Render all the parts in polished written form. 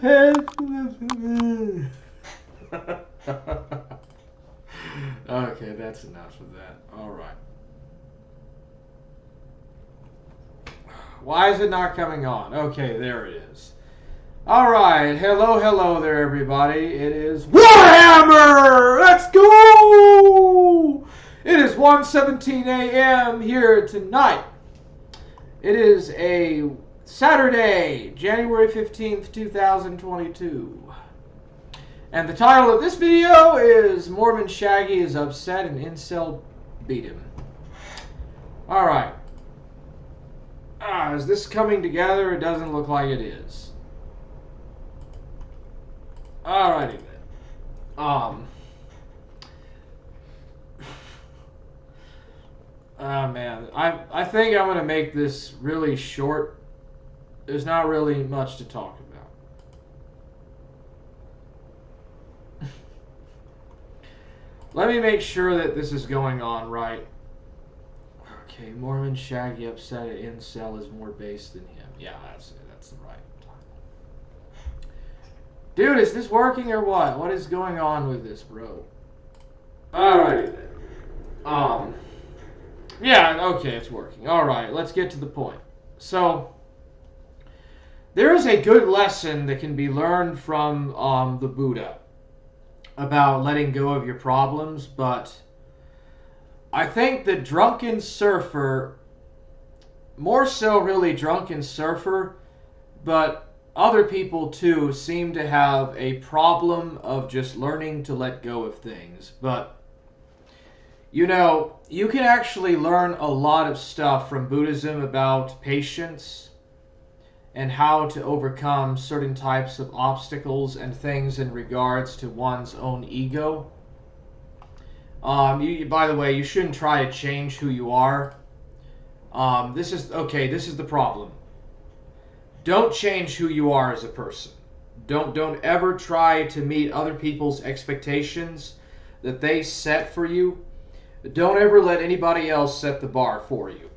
Okay, that's enough of that. Alright. Why is it not coming on? Okay, there it is. Alright, hello there everybody. It is Warhammer! Let's go! It is 1:17 a.m. here tonight. It is a Saturday, January 15th, 2022. And the title of this video is Mormon Shaggy is upset and Incel beat him. Alright. Is this coming together? It doesn't look like it is. Alrighty then. Man. I think I'm going to make this really short. There's not really much to talk about. Let me make sure that this is going on right. Okay, Mormon Shaggy upset at Incel is more base than him. Yeah, that's the right title. Dude, is this working or what? What is going on with this, bro? Alrighty then. Yeah, okay, it's working. Alright, let's get to the point. So, there is a good lesson that can be learned from the Buddha about letting go of your problems, but I think the drunken surfer, more so really drunken surfer, but other people too seem to have a problem of just learning to let go of things. But, you know, you can actually learn a lot of stuff from Buddhism about patience and how to overcome certain types of obstacles and things in regards to one's own ego. By the way, you shouldn't try to change who you are. This is the problem. Don't change who you are as a person. Don't ever try to meet other people's expectations that they set for you. Don't ever let anybody else set the bar for you.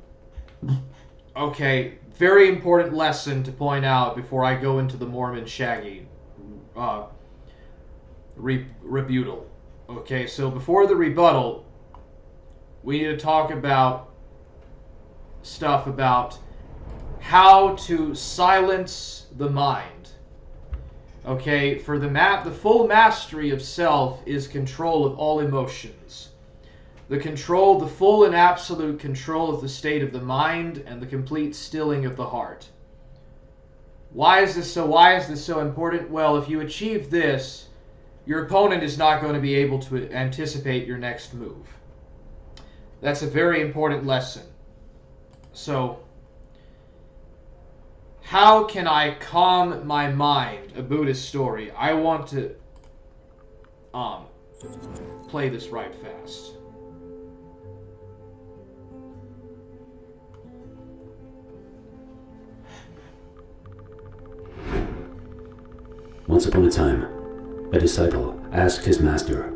Okay, very important lesson to point out before I go into the Mormon Shaggy rebuttal. Okay, so before the rebuttal, we need to talk about stuff about how to silence the mind. Okay, for the full mastery of self is control of all emotions. The full and absolute control of the state of the mind and the complete stilling of the heart. Why is this so important? Well, if you achieve this, your opponent is not going to be able to anticipate your next move. That's a very important lesson. So, how can I calm my mind? A Buddhist story. I want to play this right fast. Once upon a time, a disciple asked his master,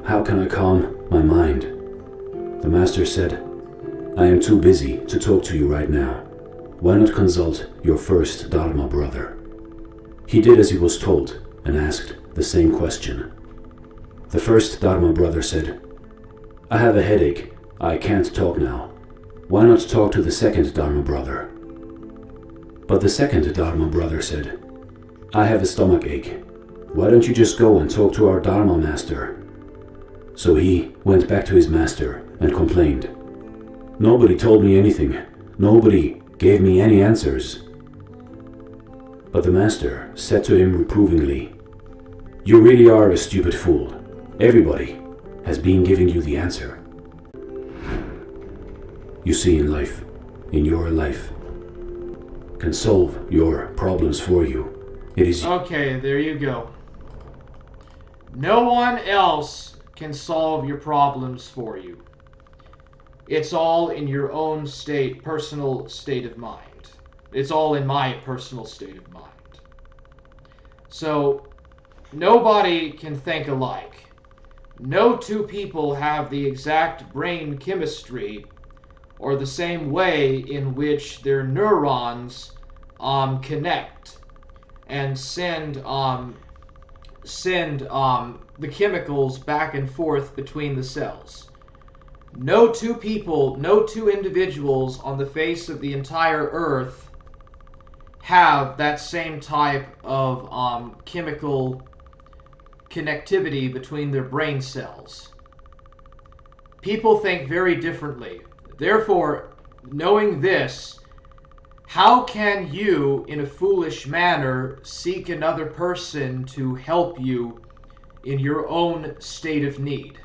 "How can I calm my mind?" The master said, "I am too busy to talk to you right now. Why not consult your first Dharma brother?" He did as he was told and asked the same question. The first Dharma brother said, "I have a headache. I can't talk now. Why not talk to the second Dharma brother?" But the second Dharma brother said, "I have a stomach ache. Why don't you just go and talk to our Dharma master?" So he went back to his master and complained, "Nobody told me anything. Nobody gave me any answers." But the master said to him reprovingly, "You really are a stupid fool. Everybody has been giving you the answer." You see, in life, in your life, can solve your problems for you. It is... Okay, there you go. No one else can solve your problems for you. It's all in your own personal state of mind. It's all in my personal state of mind. So, nobody can think alike. No two people have the exact brain chemistry or the same way in which their neurons connect. and send the chemicals back and forth between the cells. No two people, no two individuals on the face of the entire earth have that same type of chemical connectivity between their brain cells. People think very differently. Therefore, knowing this, how can you, in a foolish manner, seek another person to help you in your own state of need,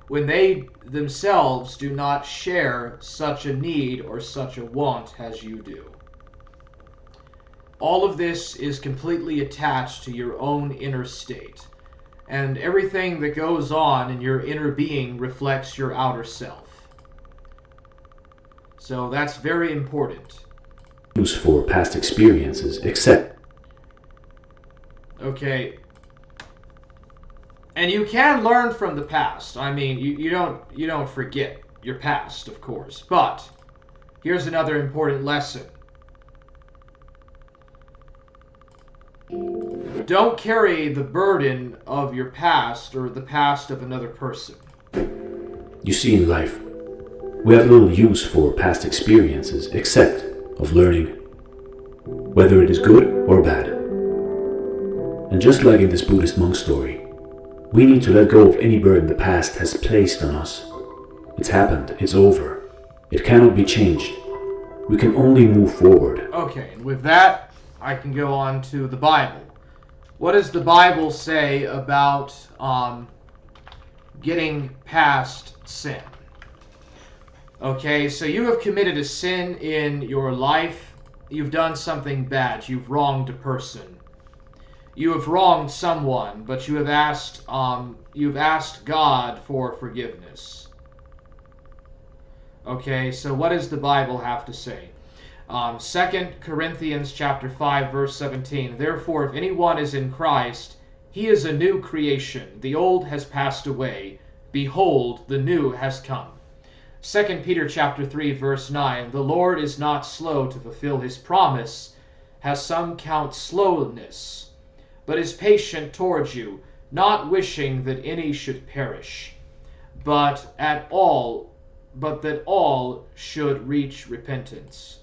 when they themselves do not share such a need or such a want as you do? All of this is completely attached to your own inner state, and everything that goes on in your inner being reflects your outer self. So that's very important. Use for past experiences, except... Okay. And you can learn from the past. I mean, you don't forget your past, of course. But here's another important lesson. Don't carry the burden of your past or the past of another person. You see, in life, we have little use for past experiences except of learning, whether it is good or bad. And just like in this Buddhist monk story, we need to let go of any burden the past has placed on us. It's happened, it's over. It cannot be changed. We can only move forward. Okay, and with that, I can go on to the Bible. What does the Bible say about getting past sin? Okay, so you have committed a sin in your life. You've done something bad. You've wronged a person. You have wronged someone, but you've asked God for forgiveness. Okay, so what does the Bible have to say? 2 Corinthians chapter 5, verse 17. Therefore, if anyone is in Christ, he is a new creation. The old has passed away. Behold, the new has come. 2 Peter chapter 3, verse 9. The Lord is not slow to fulfill his promise, as some count slowness, but is patient towards you, not wishing that any should perish, but that all should reach repentance.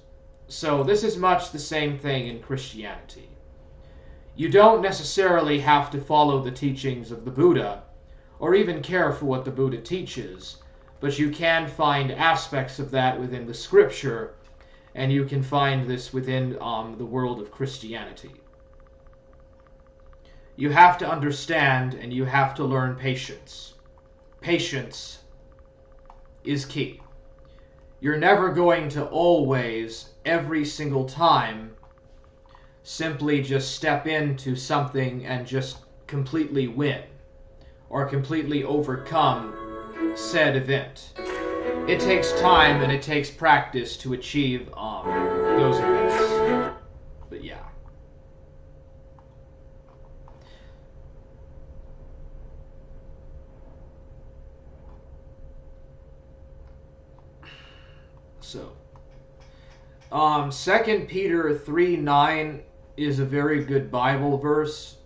So this is much the same thing in Christianity. You don't necessarily have to follow the teachings of the Buddha, or even care for what the Buddha teaches, but you can find aspects of that within the scripture, and you can find this within the world of Christianity. You have to understand, and you have to learn patience. Patience is key. You're never going to always, every single time, simply just step into something and just completely win or completely overcome said event. It takes time and it takes practice to achieve those events. But yeah. So, 2 Peter 3:9 is a very good Bible verse.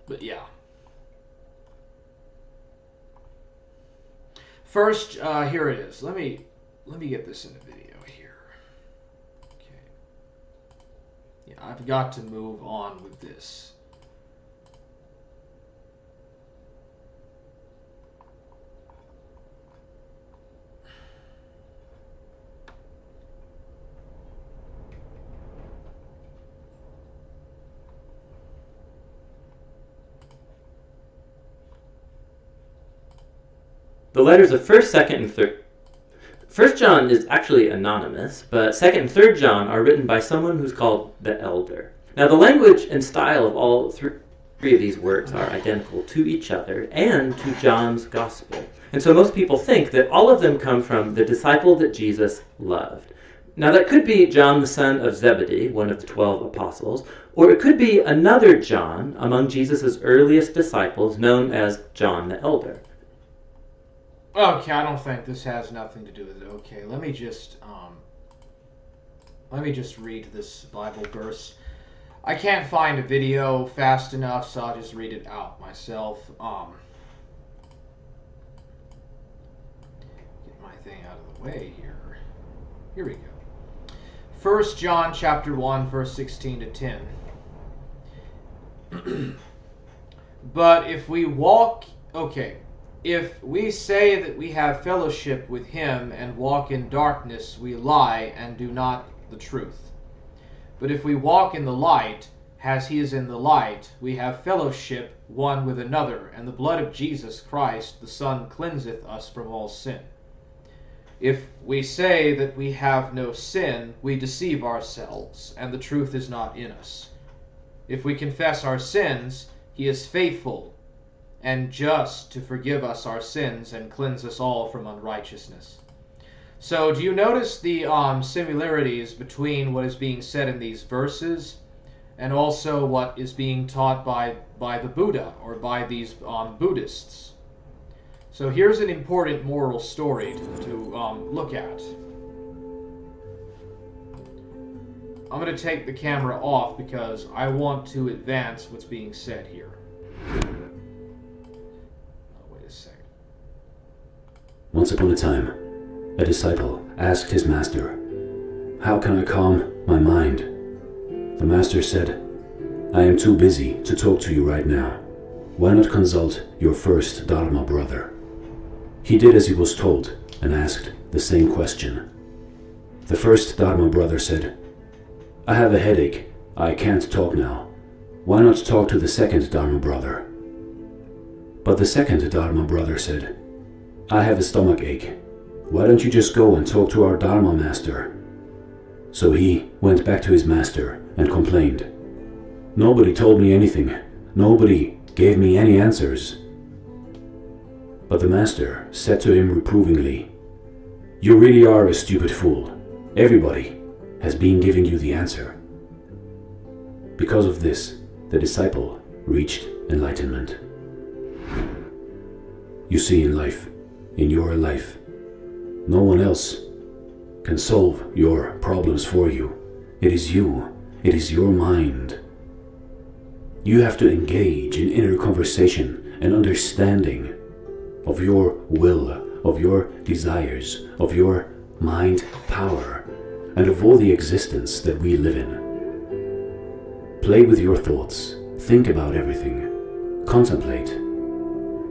But yeah. First, here it is. Let me get this in a video here. Okay. Yeah, I've got to move on with this. The letters of 1st, 2nd, and 3rd. 1st John is actually anonymous, but 2nd and 3rd John are written by someone who's called the Elder. Now, the language and style of all three of these works are identical to each other and to John's Gospel. And so most people think that all of them come from the disciple that Jesus loved. Now, that could be John, the son of Zebedee, one of the 12 apostles, or it could be another John among Jesus' earliest disciples known as John the Elder. Okay, I don't think this has nothing to do with it. Okay, let me just read this Bible verse. I can't find a video fast enough, so I'll just read it out myself. Get my thing out of the way here. Here we go. 1 John chapter 1, verse 16 to 10. But if we say that we have fellowship with him and walk in darkness, we lie and do not the truth. But if we walk in the light, as he is in the light, we have fellowship one with another, and the blood of Jesus Christ, the Son, cleanseth us from all sin. If we say that we have no sin, we deceive ourselves, and the truth is not in us. If we confess our sins, he is faithful and just to forgive us our sins and cleanse us all from unrighteousness. So do you notice the similarities between what is being said in these verses and also what is being taught by the Buddha or by these Buddhists? So here's an important moral story to look at. I'm going to take the camera off because I want to advance what's being said here. Wait a second. Once upon a time, a disciple asked his master, "How can I calm my mind?" The master said, "I am too busy to talk to you right now. Why not consult your first Dharma brother?" He did as he was told and asked the same question. The first Dharma brother said, "I have a headache. I can't talk now. Why not talk to the second Dharma brother?" But the second Dharma brother said, "I have a stomach ache. Why don't you just go and talk to our Dharma master?" So he went back to his master and complained, "Nobody told me anything. Nobody gave me any answers." But the master said to him reprovingly, "You really are a stupid fool. Everybody has been giving you the answer." Because of this, the disciple reached enlightenment. You see, in life, in your life, no one else can solve your problems for you. It is you. It is your mind. You have to engage in inner conversation and understanding of your will, of your desires, of your mind power, and of all the existence that we live in. Play with your thoughts. Think about everything. Contemplate.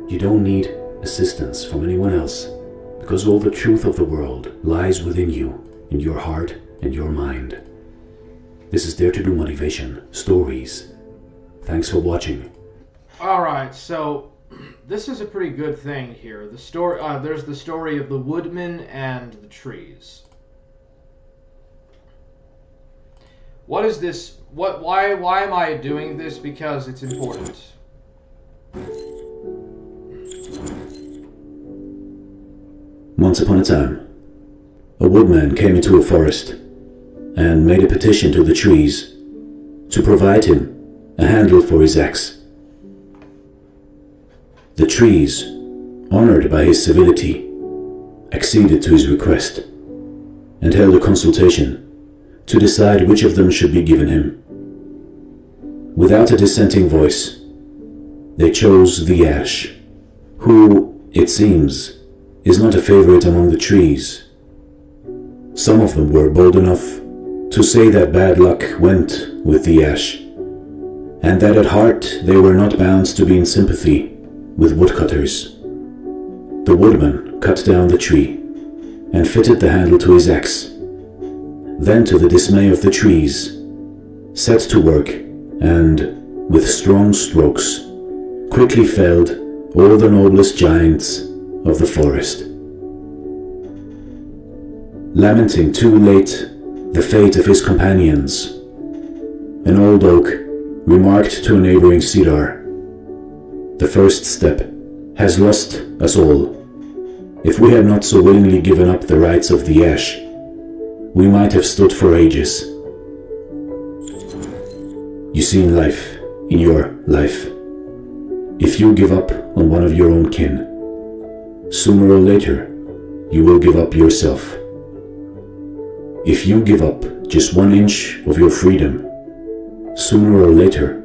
You don't need assistance from anyone else, because all the truth of the world lies within you, in your heart and your mind. This is Dare to Do Motivation Stories. Thanks for watching. Alright, so this is a pretty good thing here. The story, there's the story of the woodman and the trees. What is this? Why am I doing this? Because it's important. Once upon a time, a woodman came into a forest and made a petition to the trees to provide him a handle for his axe. The trees, honored by his civility, acceded to his request and held a consultation to decide which of them should be given him. Without a dissenting voice, they chose the ash, who, it seems, is not a favorite among the trees. Some of them were bold enough to say that bad luck went with the ash, and that at heart they were not bound to be in sympathy with woodcutters. The woodman cut down the tree and fitted the handle to his axe. Then, to the dismay of the trees, set to work and, with strong strokes, quickly felled all the noblest giants of the forest. Lamenting too late the fate of his companions, an old oak remarked to a neighboring cedar, "The first step has lost us all. If we had not so willingly given up the rights of the ash, we might have stood for ages." You see, in life, in your life, if you give up on one of your own kin, Sooner or later, you will give up yourself. If you give up just 1 inch of your freedom, sooner or later,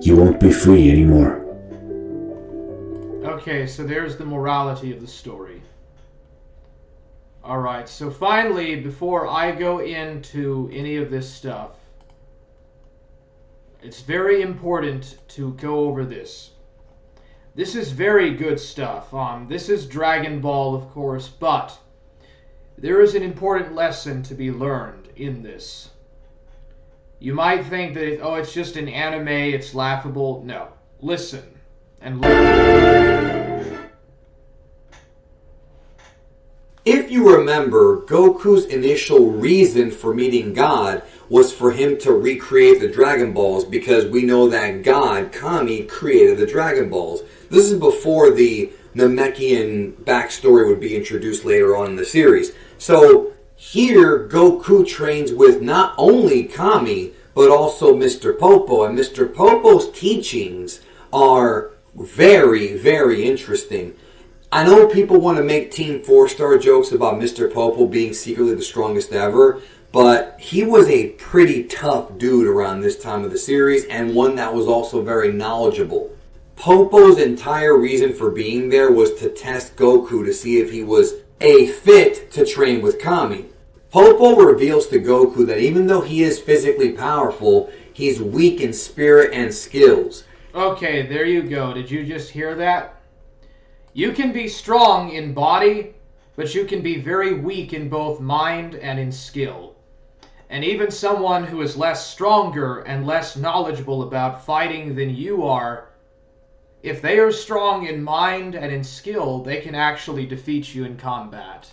you won't be free anymore. Okay, so there's the morality of the story. Alright, so finally, before I go into any of this stuff, it's very important to go over this. This is very good stuff. This is Dragon Ball, of course, but there is an important lesson to be learned in this. You might think that, it's just an anime, it's laughable. No. Listen. And learn. If you remember, Goku's initial reason for meeting God was for him to recreate the Dragon Balls, because we know that God, Kami, created the Dragon Balls. This is before the Namekian backstory would be introduced later on in the series. So here, Goku trains with not only Kami, but also Mr. Popo. And Mr. Popo's teachings are very, very interesting. I know people want to make Team 4-Star jokes about Mr. Popo being secretly the strongest ever, but he was a pretty tough dude around this time of the series, and one that was also very knowledgeable. Popo's entire reason for being there was to test Goku to see if he was a fit to train with Kami. Popo reveals to Goku that even though he is physically powerful, he's weak in spirit and skills. Okay, there you go. Did you just hear that? You can be strong in body, but you can be very weak in both mind and in skill. And even someone who is less stronger and less knowledgeable about fighting than you are, if they are strong in mind and in skill, they can actually defeat you in combat.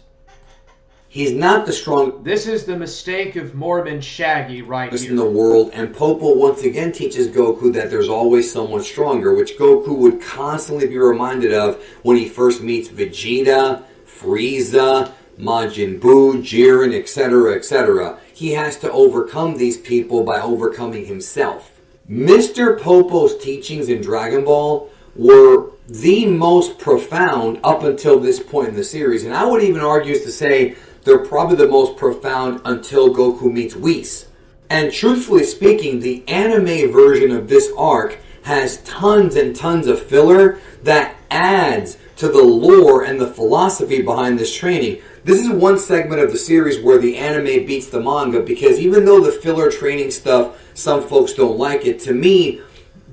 He's not the strongest. This is the mistake of Mormon Shaggy right here. In the world, and Popo once again teaches Goku that there's always someone stronger, which Goku would constantly be reminded of when he first meets Vegeta, Frieza, Majin Buu, Jiren, etc., etc. He has to overcome these people by overcoming himself. Mr. Popo's teachings in Dragon Ball were the most profound up until this point in the series, and I would even argue to say they're probably the most profound until Goku meets Whis. And truthfully speaking, the anime version of this arc has tons and tons of filler that adds to the lore and the philosophy behind this training. This is one segment of the series where the anime beats the manga, because even though the filler training stuff, some folks don't like it, to me,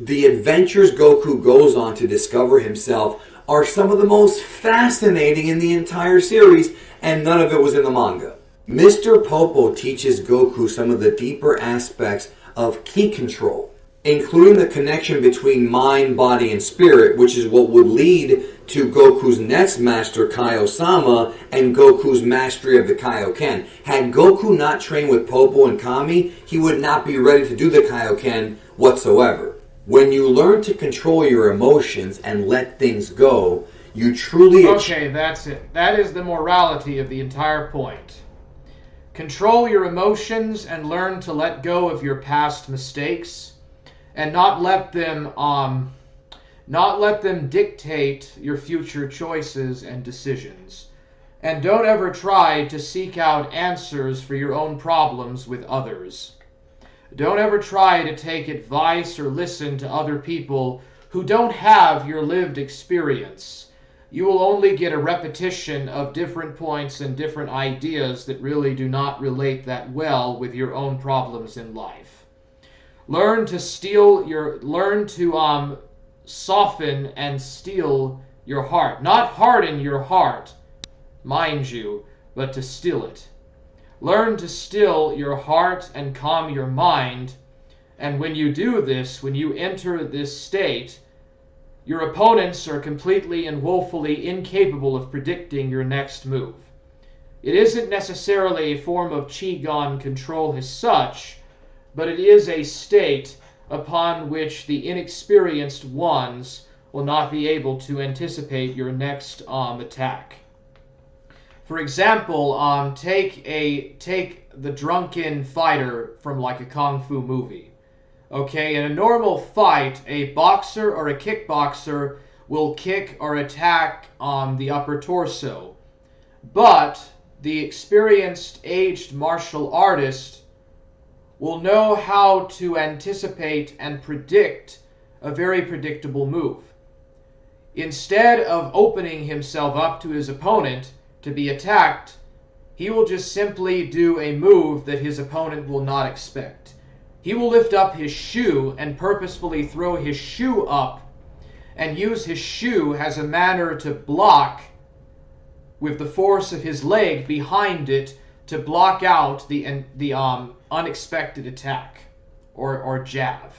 the adventures Goku goes on to discover himself are some of the most fascinating in the entire series, and none of it was in the manga. Mr. Popo teaches Goku some of the deeper aspects of ki control, including the connection between mind, body, and spirit, which is what would lead to Goku's next master, Kaio-sama, and Goku's mastery of the Kaioken. Had Goku not trained with Popo and Kami, he would not be ready to do the Kaioken whatsoever. When you learn to control your emotions and let things go, you truly... Okay, that's it. That is the morality of the entire point. Control your emotions and learn to let go of your past mistakes, and not let them dictate your future choices and decisions. And don't ever try to seek out answers for your own problems with others. Don't ever try to take advice or listen to other people who don't have your lived experience. You will only get a repetition of different points and different ideas that really do not relate that well with your own problems in life. Learn to soften and steel your heart. Not harden your heart, mind you, but to still it. Learn to still your heart and calm your mind, and when you do this, when you enter this state, your opponents are completely and woefully incapable of predicting your next move. It isn't necessarily a form of Qigong control as such, but it is a state upon which the inexperienced ones will not be able to anticipate your next attack. For example, take the drunken fighter from like a kung fu movie. Okay, in a normal fight, a boxer or a kickboxer will kick or attack the upper torso. But the experienced, aged martial artist will know how to anticipate and predict a very predictable move. Instead of opening himself up to his opponent to be attacked, he will just simply do a move that his opponent will not expect. He will lift up his shoe and purposefully throw his shoe up and use his shoe as a manner to block with the force of his leg behind it to block out the unexpected attack or jab.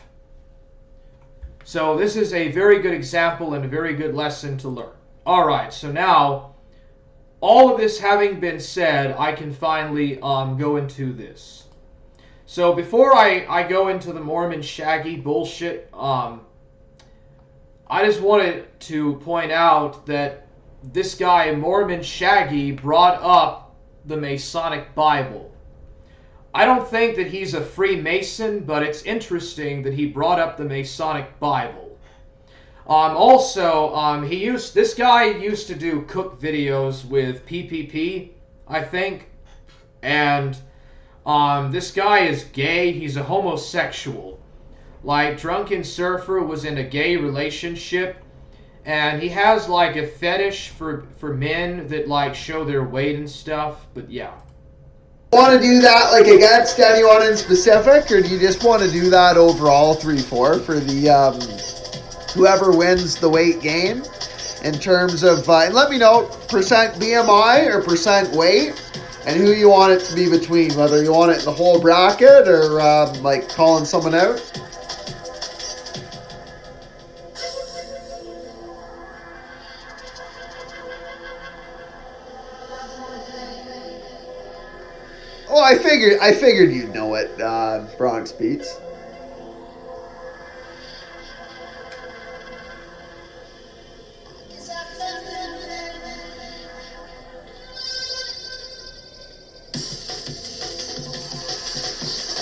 So this is a very good example and a very good lesson to learn. All right, so now, all of this having been said, I can finally go into this. So before I go into the Mormon Shaggy bullshit, I just wanted to point out that this guy, Mormon Shaggy, brought up the Masonic Bible. I don't think that he's a Freemason, but it's interesting that he brought up the Masonic Bible. This guy used to do cook videos with PPP, I think, and this guy is gay. He's a homosexual. Like, Drunken Surfer was in a gay relationship, and he has like a fetish for men that like show their weight and stuff. But yeah. Want to do that like against anyone in specific, or do you just want to do that overall 3-4 for the whoever wins the weight game in terms of and let me know percent BMI or percent weight and who you want it to be between, whether you want it in the whole bracket or like calling someone out. Well, I figured you'd know it, Bronx Beats.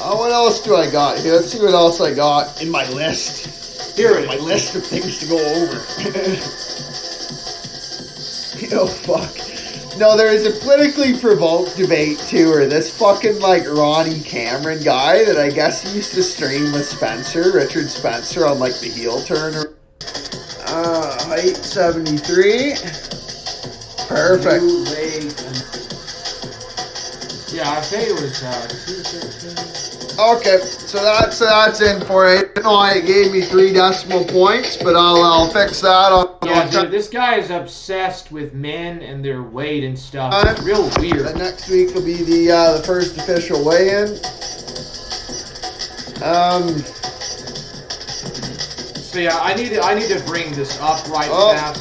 What else do I got here? Let's see what else I got in my list. Here is my list of things to go over. Oh, fuck. No, there is a politically provoked debate too, where this fucking like Ronnie Cameron guy that I guess he used to stream with Richard Spencer on like the heel turn. Height 73. Perfect. Yeah, I think it was 213. Okay, so that's in for it. I don't know why it gave me 3 decimal points, but I'll fix that. Yeah, dude, this guy is obsessed with men and their weight and stuff. It's real weird. And next week will be the first official weigh-in. So yeah, I need to bring this up right now.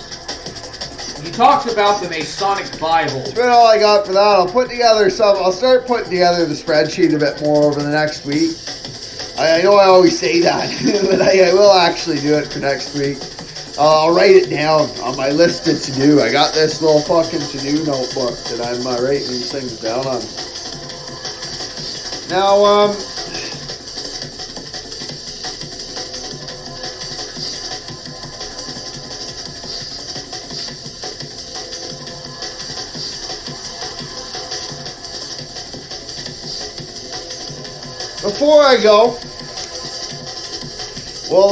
He talks about the Masonic Bible. That's about all I got for that. I'll start putting together the spreadsheet a bit more over the next week. I know I always say that, but I will actually do it for next week. I'll write it down on my list of to-do. I got this little fucking to-do notebook that I'm writing these things down on. Now, before I go, well,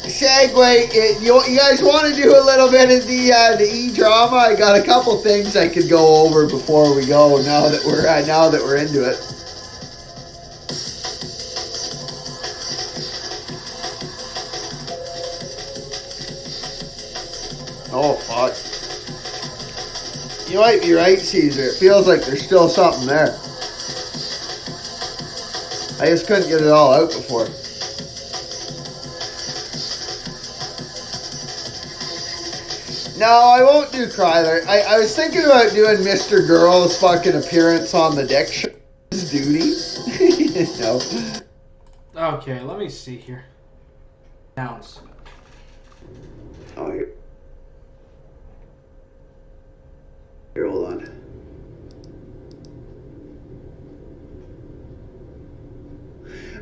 segue. You guys want to do a little bit of the E-drama? I got a couple things I could go over before we go. Now that we're into it. Oh fuck! You might be right, Caesar. It feels like there's still something there. I just couldn't get it all out before. No, I won't do Kryler. I was thinking about doing Mr. Girl's fucking appearance on the Dick Show. His duty. No. Okay, let me see here. Nouns. Oh, here, hold on.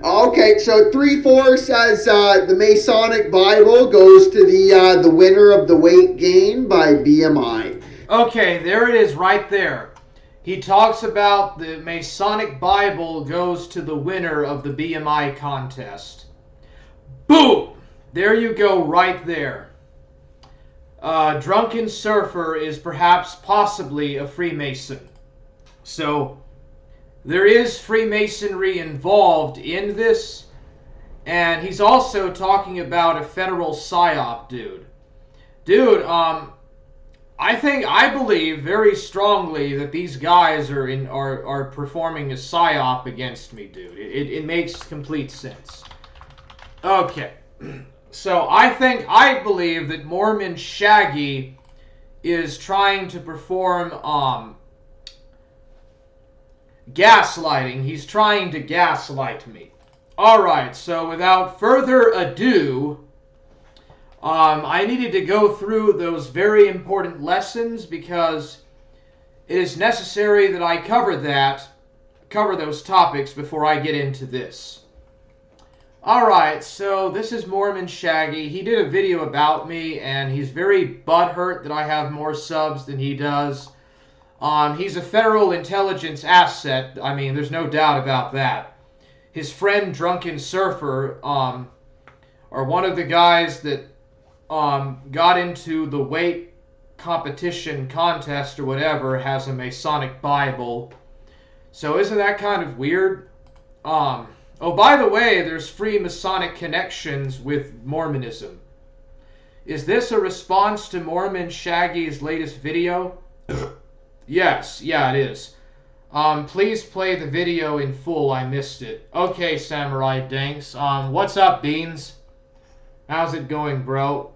Okay, so 3-4 says the Masonic Bible goes to the winner of the weight gain by BMI. Okay, there it is right there. He talks about the Masonic Bible goes to the winner of the BMI contest. Boom! There you go right there. Drunken Surfer is perhaps possibly a Freemason. So there is Freemasonry involved in this, and he's also talking about a federal psyop, dude. Dude, I believe very strongly that these guys are performing a psyop against me, dude. It makes complete sense. Okay, so I believe that Mormon Shaggy is trying to perform gaslighting. He's trying to gaslight me. Alright, so without further ado, I needed to go through those very important lessons because it is necessary that I cover those topics before I get into this. Alright, so this is Mormon Shaggy. He did a video about me, and he's very butthurt that I have more subs than he does. He's a federal intelligence asset. I mean, there's no doubt about that. His friend Drunken Surfer, or one of the guys that got into the weight competition contest or whatever, has a Masonic Bible. So isn't that kind of weird? Oh, by the way, there's free Masonic connections with Mormonism. Is this a response to Mormon Shaggy's latest video? Yes, yeah, it is. Please play the video in full. I missed it. Okay, Samurai Danks. What's up, Beans? How's it going, bro?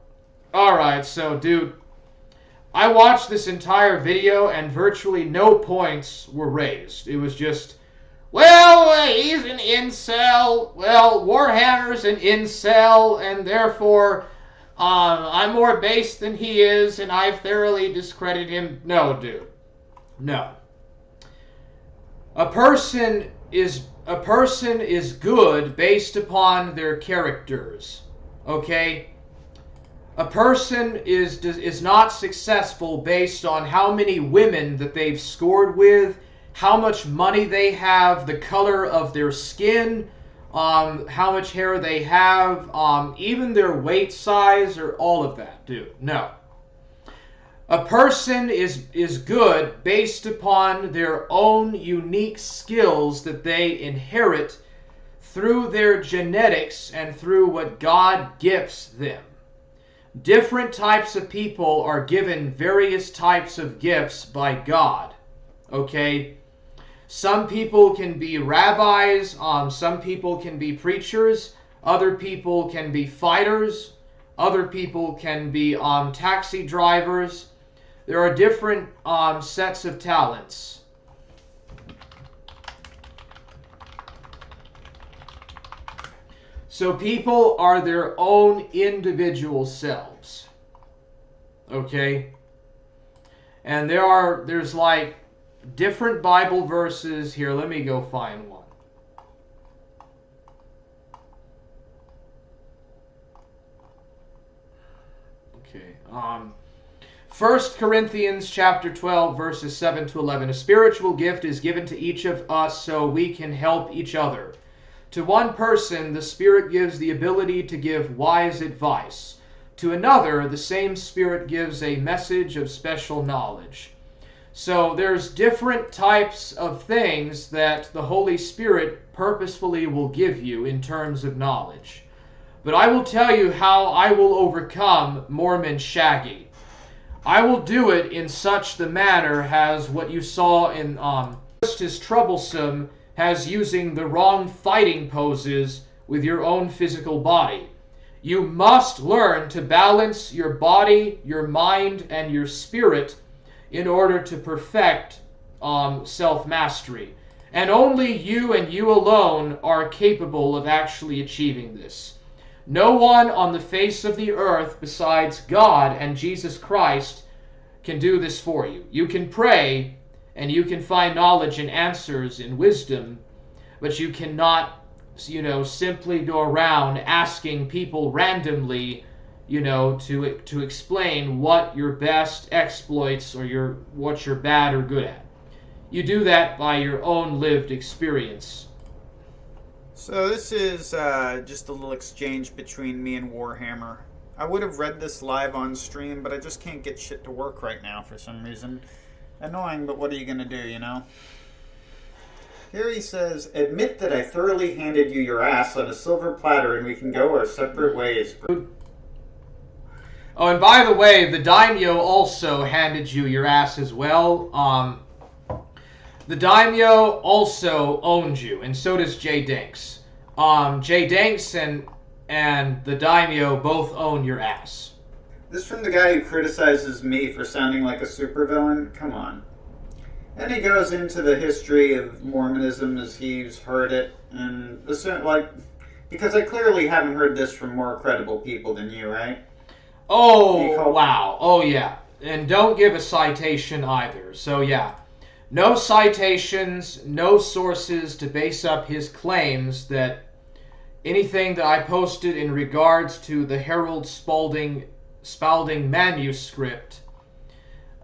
Alright, so, dude, I watched this entire video and virtually no points were raised. It was just, well, he's an incel. Well, Warhammer's an incel, and therefore, I'm more base than he is, and I've thoroughly discredited him. No, dude. No. A person is good based upon their characters. Okay? A person is not successful based on how many women that they've scored with, how much money they have, the color of their skin, how much hair they have, even their weight size, or all of that, dude. No. A person is good based upon their own unique skills that they inherit through their genetics and through what God gifts them. Different types of people are given various types of gifts by God. Okay? Some people can be rabbis, some people can be preachers, other people can be fighters, other people can be taxi drivers. There are different sets of talents. So people are their own individual selves. Okay? And there's like different Bible verses here. Let me go find one. Okay. 1 Corinthians chapter 12 verses 7 to 11. A spiritual gift is given to each of us so we can help each other. To one person, the Spirit gives the ability to give wise advice. To another, the same Spirit gives a message of special knowledge. So there's different types of things that the Holy Spirit purposefully will give you in terms of knowledge. But I will tell you how I will overcome Mormon Shaggy. I will do it in such the manner as what you saw in just as troublesome as using the wrong fighting poses with your own physical body. You must learn to balance your body, your mind, and your spirit in order to perfect self-mastery. And only you and you alone are capable of actually achieving this. No one on the face of the earth besides God and Jesus Christ can do this for you. You can pray, and you can find knowledge and answers and wisdom, but you cannot simply go around asking people randomly, to explain what your best exploits or what you're bad or good at. You do that by your own lived experience. So this is just a little exchange between me and Warhammer. I would have read this live on stream, but I just can't get shit to work right now for some reason. Annoying, but what are you going to do, Here he says, admit that I thoroughly handed you your ass on a silver platter and we can go our separate ways. Oh, and by the way, the daimyo also handed you your ass as well. The daimyo also owns you, and so does Jay Dinks. Jay Dinks and the daimyo both own your ass. This from the guy who criticizes me for sounding like a supervillain? Come on. And he goes into the history of Mormonism as he's heard it, and because I clearly haven't heard this from more credible people than you, right? Oh, wow. Oh, yeah. And don't give a citation either. So, yeah. No citations, no sources to base up his claims that anything that I posted in regards to the Harold Spalding manuscript,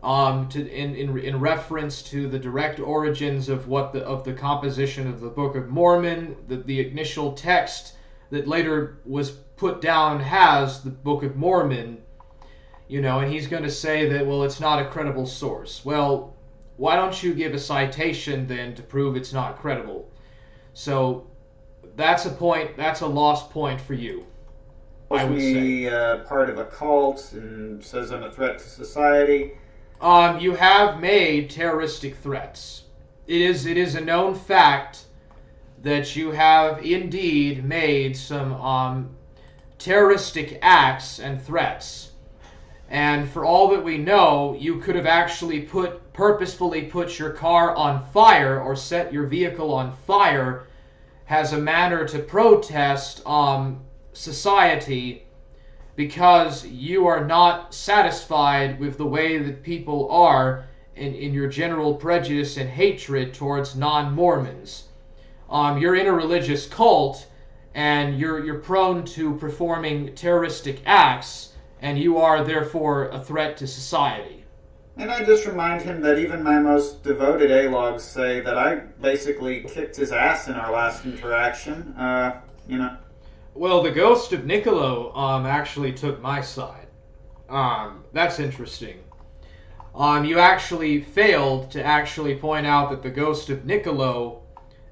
in reference to the direct origins of the composition of the Book of Mormon, the initial text that later was put down has the Book of Mormon, and he's going to say that, well, it's not a credible source. Well, why don't you give a citation then to prove it's not credible? So that's a lost point for you. I would say. Part of a cult and says I'm a threat to society. You have made terroristic threats. It is a known fact that you have indeed made some terroristic acts and threats. And for all that we know, you could have actually purposefully put your car on fire or set your vehicle on fire as a manner to protest society, because you are not satisfied with the way that people are in your general prejudice and hatred towards non-Mormons. You're in a religious cult, and you're prone to performing terroristic acts, and you are therefore a threat to society. And I just remind him that even my most devoted A-logs say that I basically kicked his ass in our last interaction. Well, the ghost of Niccolo actually took my side. That's interesting. You actually failed to actually point out that the ghost of Niccolo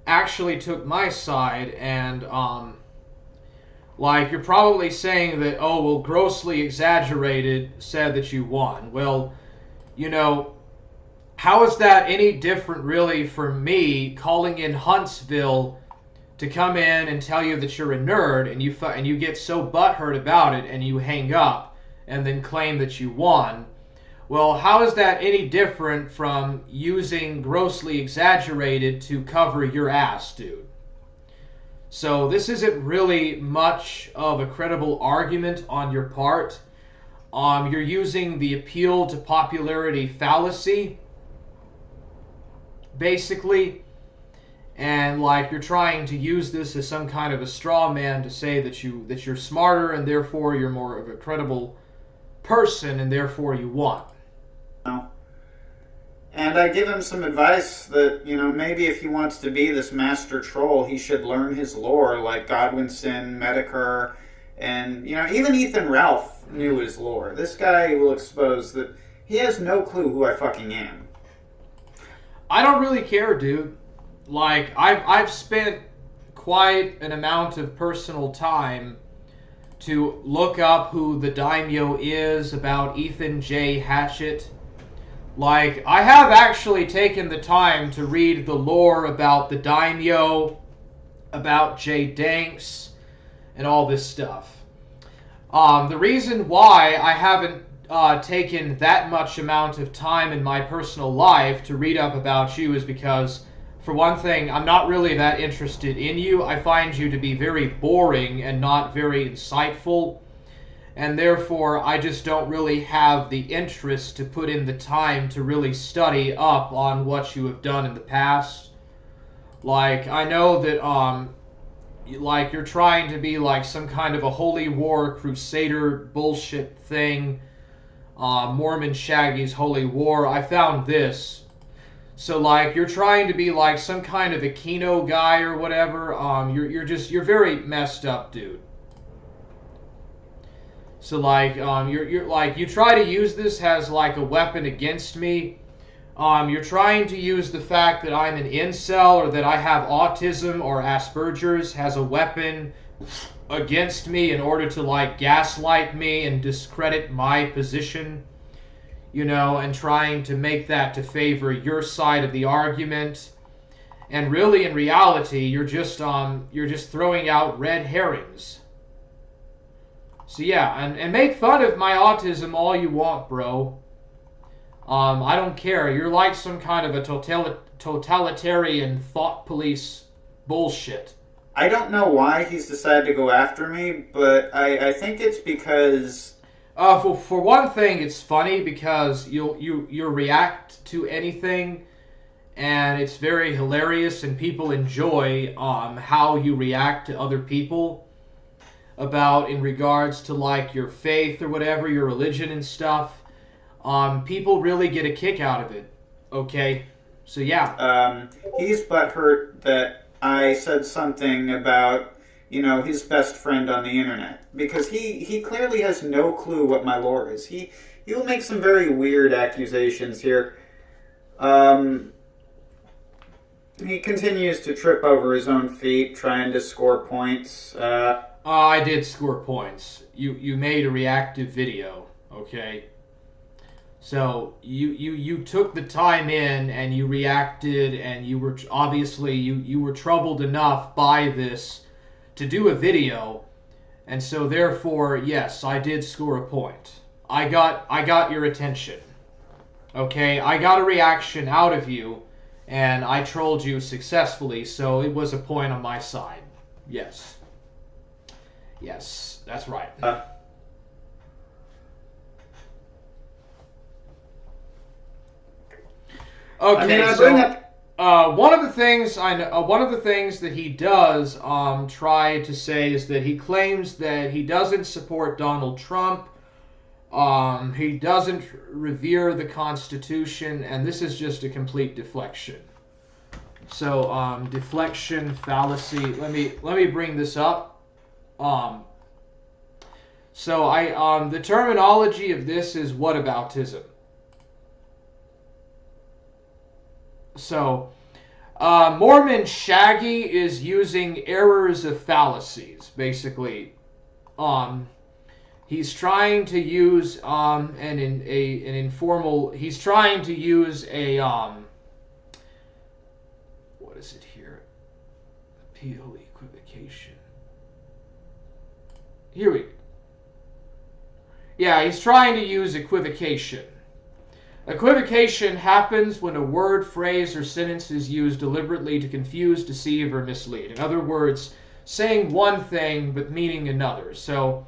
actually took my side, and you're probably saying that, oh, well, grossly exaggerated said that you won. Well, how is that any different really from me calling in Huntsville to come in and tell you that you're a nerd, and you get so butthurt about it and you hang up and then claim that you won? Well, how is that any different from using grossly exaggerated to cover your ass, dude? So this isn't really much of a credible argument on your part. You're using the appeal to popularity fallacy, basically, and you're trying to use this as some kind of a straw man to say that you're smarter and therefore you're more of a credible person and therefore you won. And I give him some advice that, maybe if he wants to be this master troll, he should learn his lore, like Godwinson, Medicare, and, even Ethan Ralph knew his lore. This guy will expose that he has no clue who I fucking am. I don't really care, dude. I've spent quite an amount of personal time to look up who the daimyo is about Ethan J. Hatchett. I have actually taken the time to read the lore about the daimyo, about Jay Dinks, and all this stuff. The reason why I haven't taken that much amount of time in my personal life to read up about you is because, for one thing, I'm not really that interested in you. I find you to be very boring and not very insightful. And therefore, I just don't really have the interest to put in the time to really study up on what you have done in the past. I know that like you're trying to be like some kind of a holy war crusader bullshit thing. Mormon Shaggy's holy war. I found this. So like you're trying to be like some kind of a Kino guy or whatever. You're very messed up, dude. So like you're like you try to use this as like a weapon against me. You're trying to use the fact that I'm an incel or that I have autism or Asperger's as a weapon against me in order to like gaslight me and discredit my position, and trying to make that to favor your side of the argument. And really, in reality, you're just throwing out red herrings. So yeah, and make fun of my autism all you want, bro. I don't care. You're like some kind of a totalitarian thought police bullshit. I don't know why he's decided to go after me, but I think it's because... For one thing, it's funny because you react to anything, and it's very hilarious, and people enjoy how you react to other people in regards to like your faith or whatever, your religion and stuff. People really get a kick out of it. Okay, so yeah. He's butthurt that I said something about, his best friend on the internet. Because he clearly has no clue what my lore is. He'll make some very weird accusations here. He continues to trip over his own feet, trying to score points. I did score points. You made a reactive video, okay? So you took the time in and you reacted, and you were obviously you were troubled enough by this to do a video, and so therefore yes, I did score a point. I got your attention. Okay, I got a reaction out of you, and I trolled you successfully, so it was a point on my side. Yes. Yes, that's right. Okay, one of the things that he does try to say is that he claims that he doesn't support Donald Trump. He doesn't revere the Constitution, and this is just a complete deflection. So, deflection, fallacy. Let me bring this up. The terminology of this is whataboutism. So, Mormon Shaggy is using errors of fallacies, basically. He's trying to use an informal. He's trying to use a what is it here? Appeal equivocation. Here we. Yeah, he's trying to use equivocation. Equivocation happens when a word, phrase, or sentence is used deliberately to confuse, deceive, or mislead. In other words, saying one thing but meaning another. So,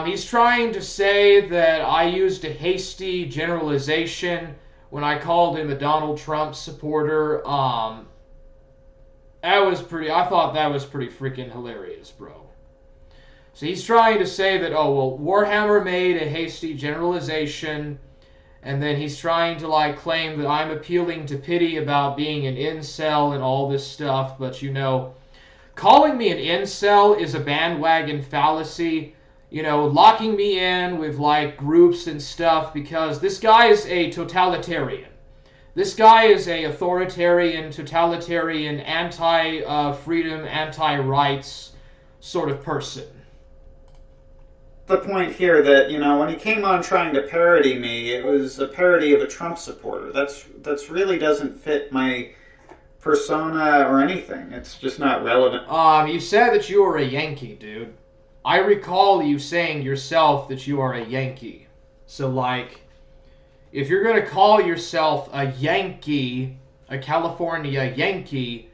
he's trying to say that I used a hasty generalization when I called him a Donald Trump supporter. I thought that was pretty freaking hilarious, bro. So he's trying to say that, Warhammer made a hasty generalization, and then he's trying to claim that I'm appealing to pity about being an incel and all this stuff, but calling me an incel is a bandwagon fallacy, locking me in with groups and stuff, because this guy is a totalitarian. This guy is a authoritarian, totalitarian, anti-freedom, anti-rights sort of person. The point here that, when he came on trying to parody me, it was a parody of a Trump supporter. That's really doesn't fit my persona or anything. It's just not relevant. You said that you were a Yankee, dude. I recall you saying yourself that you are a Yankee. So, if you're going to call yourself a Yankee, a California Yankee,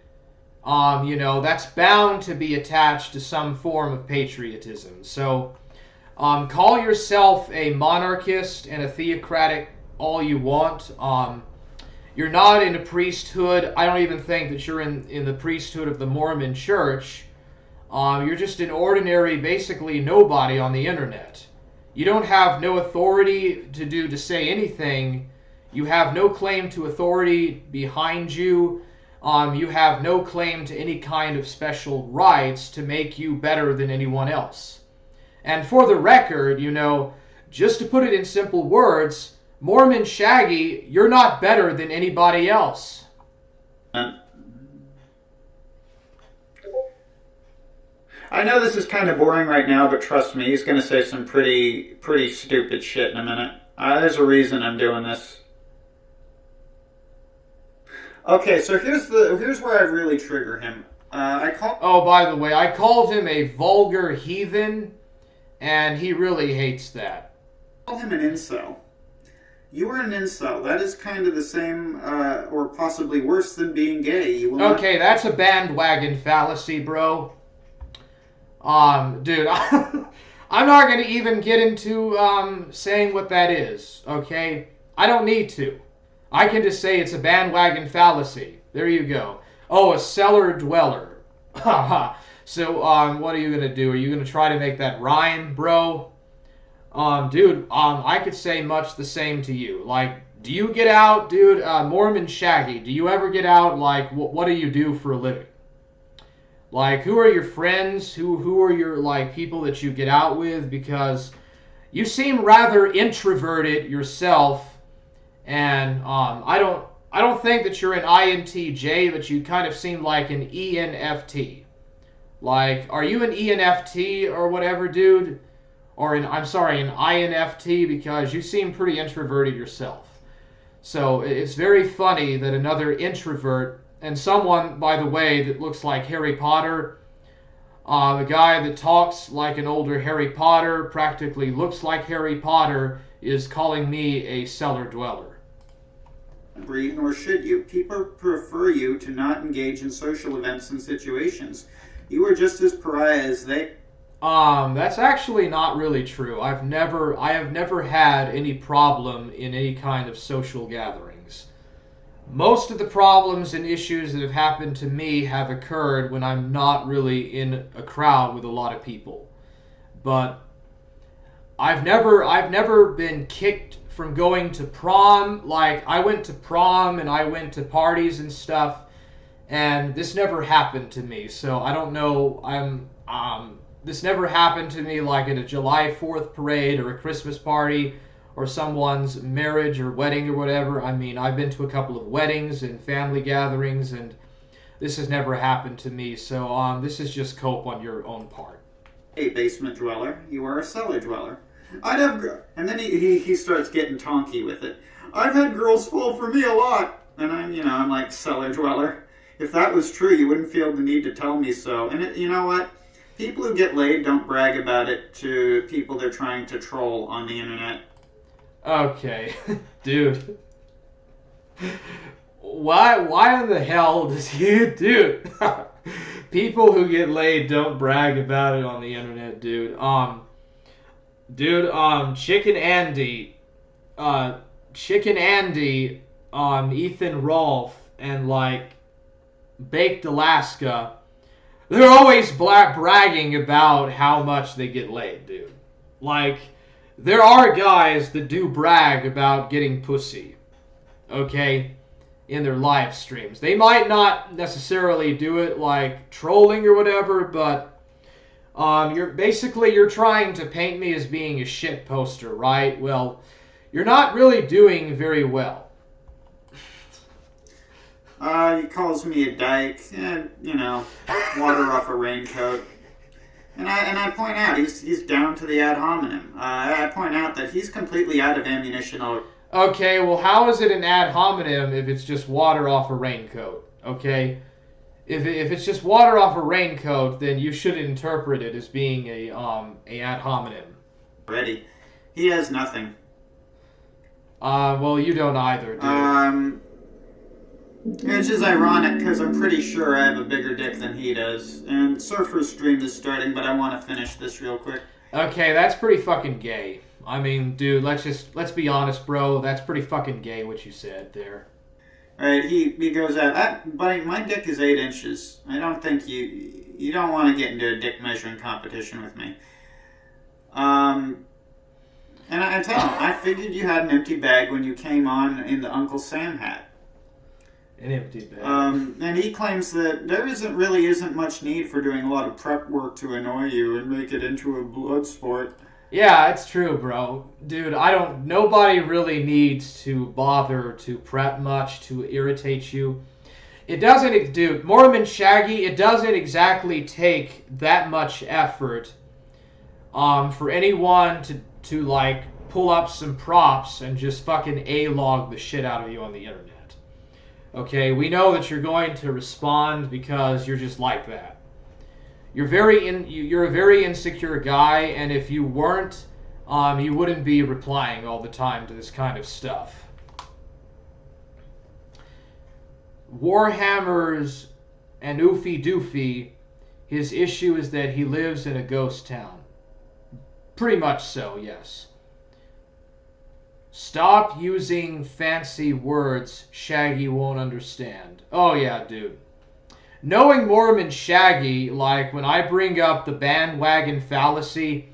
that's bound to be attached to some form of patriotism. So, call yourself a monarchist and a theocratic all you want. You're not in a priesthood. I don't even think that you're in the priesthood of the Mormon Church. You're just an ordinary, basically nobody on the internet. You don't have no authority to say anything. You have no claim to authority behind you. You have no claim to any kind of special rights to make you better than anyone else. And for the record, just to put it in simple words, Mormon Shaggy, you're not better than anybody else. I know this is kind of boring right now, but trust me, he's going to say some pretty stupid shit in a minute. There's a reason I'm doing this. Okay, so here's where I really trigger him. Oh, by the way, I called him a vulgar heathen, and he really hates that. I called him an incel. You are an incel. That is kind of the same, or possibly worse than being gay. Okay, that's a bandwagon fallacy, bro. Dude, I'm not going to even get into saying what that is, okay? I don't need to. I can just say it's a bandwagon fallacy. There you go. Oh, a cellar dweller. Haha. So, what are you going to do? Are you going to try to make that rhyme, bro? Dude, I could say much the same to you. Like, do you get out, dude? Mormon Shaggy, do you ever get out? Like, what do you do for a living? Like, who are your friends? Who are your, like, people that you get out with? Because you seem rather introverted yourself, and I don't think that you're an INTJ, but you kind of seem like an ENFT. Like, are you an ENFT or whatever, dude? Or an INFT, because you seem pretty introverted yourself. So it's very funny that another introvert, and someone, by the way, that looks like Harry Potter, the guy that talks like an older Harry Potter, practically looks like Harry Potter, is calling me a cellar dweller. Breed, nor should you. People prefer you to not engage in social events and situations. You are just as pariah as they. That's actually not really true. I have never had any problem in any kind of social gatherings. Most of the problems and issues that have happened to me have occurred when I'm not really in a crowd with a lot of people. But I've never been kicked from going to prom. Like, I went to prom and I went to parties and stuff, and this never happened to me. So I don't know. This never happened to me, like at a July 4th parade or a Christmas party or someone's marriage or wedding or whatever. I mean, I've been to a couple of weddings and family gatherings, and this has never happened to me. So this is just cope on your own part. A basement dweller, you are a cellar dweller. And then he starts getting tonky with it. I've had girls fall for me a lot, and I'm like, cellar dweller. If that was true, you wouldn't feel the need to tell me so. And you know what? People who get laid don't brag about it to people they're trying to troll on the internet. Okay, dude. Why in the hell does dude? People who get laid don't brag about it on the internet, dude. Chicken Andy, Ethan Rolfe, and like Baked Alaska. They're always bragging about how much they get laid, dude. Like, there are guys that do brag about getting pussy, okay, in their live streams. They might not necessarily do it like trolling or whatever, but you're trying to paint me as being a shit poster, right? Well, you're not really doing very well. He calls me a dyke, and, water off a raincoat. And I point out, he's down to the ad hominem. I point out that he's completely out of ammunition. Okay, well, how is it an ad hominem if it's just water off a raincoat, okay? If it's just water off a raincoat, then you shouldn't interpret it as being a ad hominem. Ready. He has nothing. Well, you don't either, dude. It's just ironic, because I'm pretty sure I have a bigger dick than he does. And Surfer's stream is starting, but I want to finish this real quick. Okay, that's pretty fucking gay. I mean, dude, let's be honest, bro. That's pretty fucking gay what you said there. Right? He goes out. Buddy, my dick is 8 inches. I don't think you don't want to get into a dick measuring competition with me. And I tell him, I figured you had an empty bag when you came on in the Uncle Sam hat. An empty bag. And he claims that there isn't much need for doing a lot of prep work to annoy you and make it into a blood sport. Yeah, it's true, bro. Dude, nobody really needs to bother to prep much to irritate you. It doesn't, dude, Mormon Shaggy, it doesn't exactly take that much effort for anyone to like pull up some props and just fucking A-log the shit out of you on the internet. Okay, we know that you're going to respond because you're just like that. You're a very insecure guy, and if you weren't, you wouldn't be replying all the time to this kind of stuff. Warhammer's and Oofy Doofy, his issue is that he lives in a ghost town. Pretty much so, yes. Stop using fancy words Shaggy won't understand. Oh yeah, dude. Knowing Mormon Shaggy, like when I bring up the bandwagon fallacy,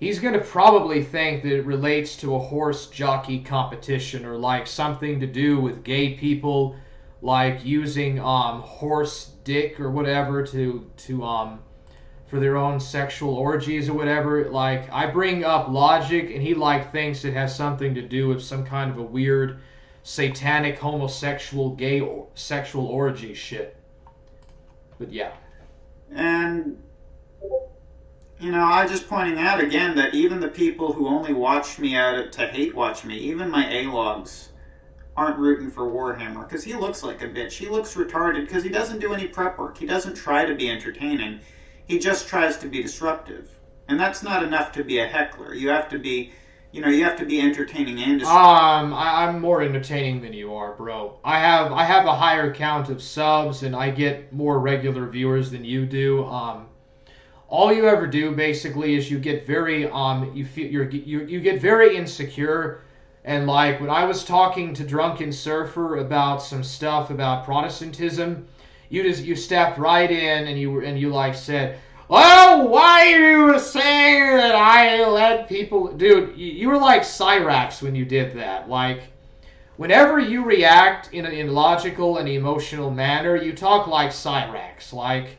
he's going to probably think that it relates to a horse jockey competition or like something to do with gay people, like using horse dick or whatever to for their own sexual orgies or whatever. Like, I bring up logic and he like thinks it has something to do with some kind of a weird satanic homosexual gay sexual orgy shit. But yeah. And, I'm just pointing out again that even the people who only watch me to hate watch me, even my A-logs, aren't rooting for Warhammer because he looks like a bitch. He looks retarded because he doesn't do any prep work. He doesn't try to be entertaining. He just tries to be disruptive. And that's not enough to be a heckler. You have to be, you have to be entertaining and disruptive. I'm more entertaining than you are, bro. I have a higher count of subs and I get more regular viewers than you do. All you ever do basically is you get very you get very insecure, and like when I was talking to Drunken Surfer about some stuff about Protestantism, you stepped right in and you like said, "Well, why are you saying that I let people..." Dude, you were like Cyrax when you did that. Like, whenever you react in a logical and emotional manner, you talk like Cyrax. Like,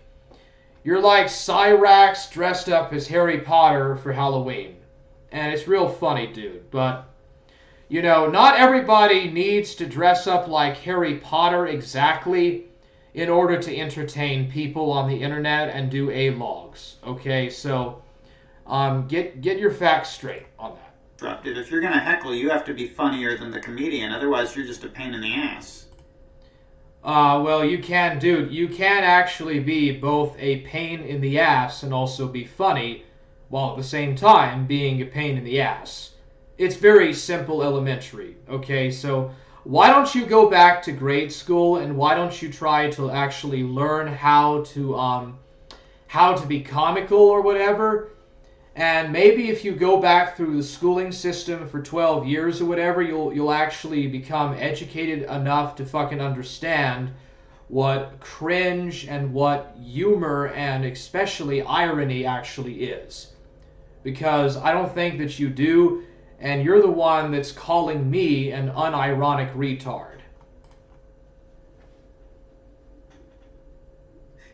you're like Cyrax dressed up as Harry Potter for Halloween. And it's real funny, dude. But, not everybody needs to dress up like Harry Potter exactly in order to entertain people on the internet and do A-logs. Okay, so get your facts straight on that. Disruptive. If you're going to heckle, you have to be funnier than the comedian. Otherwise, you're just a pain in the ass. Well, you can actually be both a pain in the ass and also be funny, while at the same time being a pain in the ass. It's very simple elementary, okay? So why don't you go back to grade school and why don't you try to actually learn how to be comical or whatever? And maybe if you go back through the schooling system for 12 years or whatever, you'll actually become educated enough to fucking understand what cringe and what humor and especially irony actually is. Because I don't think that you do, and you're the one that's calling me an unironic retard.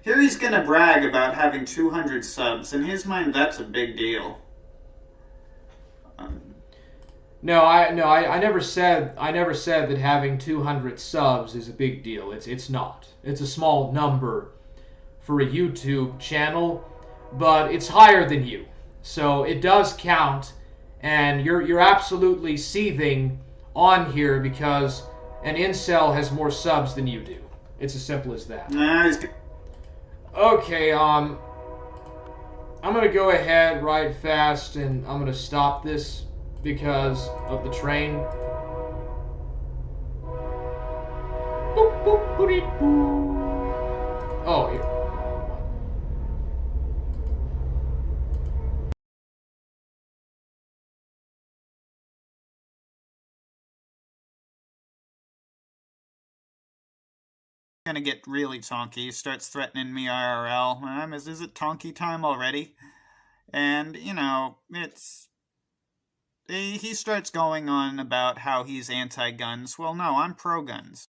Here he's going to brag about having 200 subs. In his mind, that's a big deal. No, I never said that having 200 subs is a big deal. It's not. It's a small number for a YouTube channel, but it's higher than you. So it does count, and you're absolutely seething on here because an incel has more subs than you do. It's as simple as that. Okay, I'm gonna go ahead right fast and I'm gonna stop this because of the train. Boop, boop, boop, boop. Oh, here. Gonna get really tonky. He starts threatening me IRL. Is it tonky time already? And, he starts going on about how he's anti-guns. Well, no, I'm pro-guns.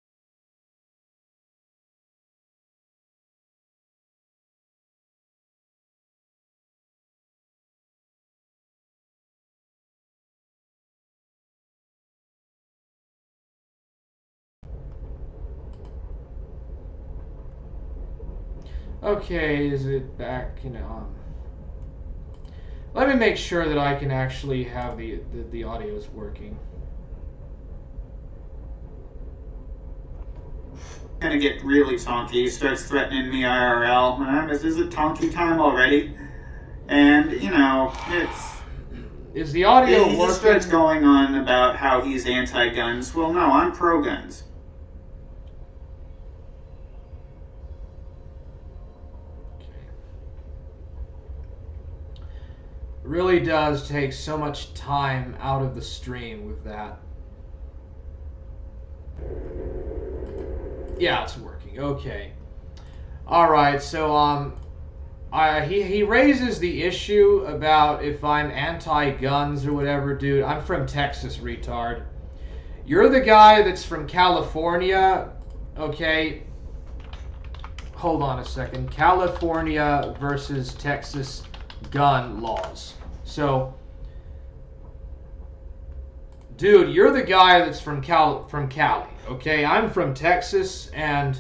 Okay, is it back? Let me make sure that I can actually have the audio's working. Gonna get really tonky. He starts threatening me IRL. Is it tonky time already? And, Is the audio working? He starts going on about how he's anti-guns. Well, no, I'm pro-guns. Really does take so much time out of the stream with that. Yeah, it's working. Okay. All right. So he raises the issue about if I'm anti-guns or whatever, dude. I'm from Texas, retard. You're the guy that's from California, okay? Hold on a second. California versus Texas gun laws. So, dude, you're the guy that's from Cali, okay? I'm from Texas, and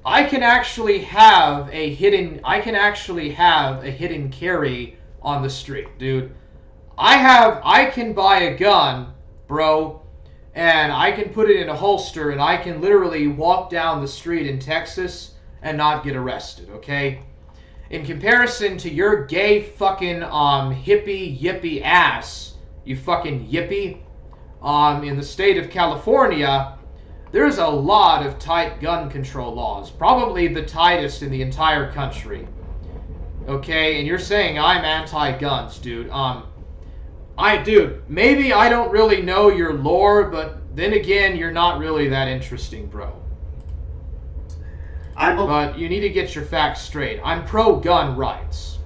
I can actually have a hidden carry on the street, dude. I can buy a gun, bro, and I can put it in a holster, and I can literally walk down the street in Texas and not get arrested, okay? In comparison to your gay fucking hippie yippie ass, you fucking yippie, in the state of California, there's a lot of tight gun control laws, probably the tightest in the entire country. Okay, and you're saying I'm anti-guns, dude. Maybe I don't really know your lore, but then again, you're not really that interesting, bro. But you need to get your facts straight. I'm pro-gun rights.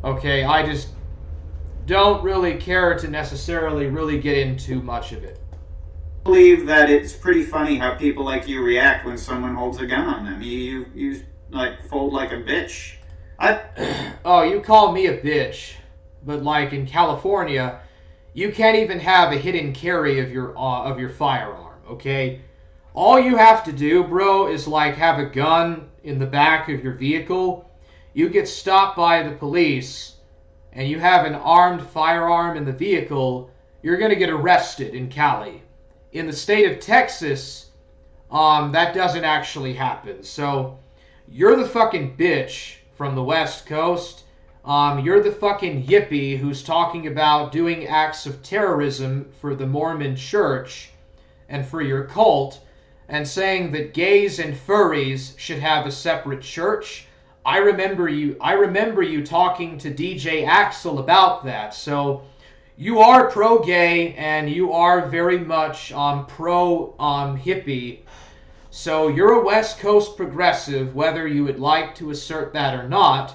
Okay, I just don't really care to necessarily really get into much of it. I believe that it's pretty funny how people like you react when someone holds a gun on them. You like fold like a bitch. Oh, you call me a bitch, but like in California, you can't even have a hidden carry of your firearm. Okay. All you have to do, bro, is like have a gun in the back of your vehicle. You get stopped by the police and you have an armed firearm in the vehicle, you're going to get arrested in Cali. In the state of Texas, that doesn't actually happen. So you're the fucking bitch from the West Coast. You're the fucking yippie who's talking about doing acts of terrorism for the Mormon Church and for your cult, and saying that gays and furries should have a separate church. I remember you talking to DJ Axel about that. So you are pro-gay and you are very much pro-hippie. So you're a West Coast progressive, whether you would like to assert that or not.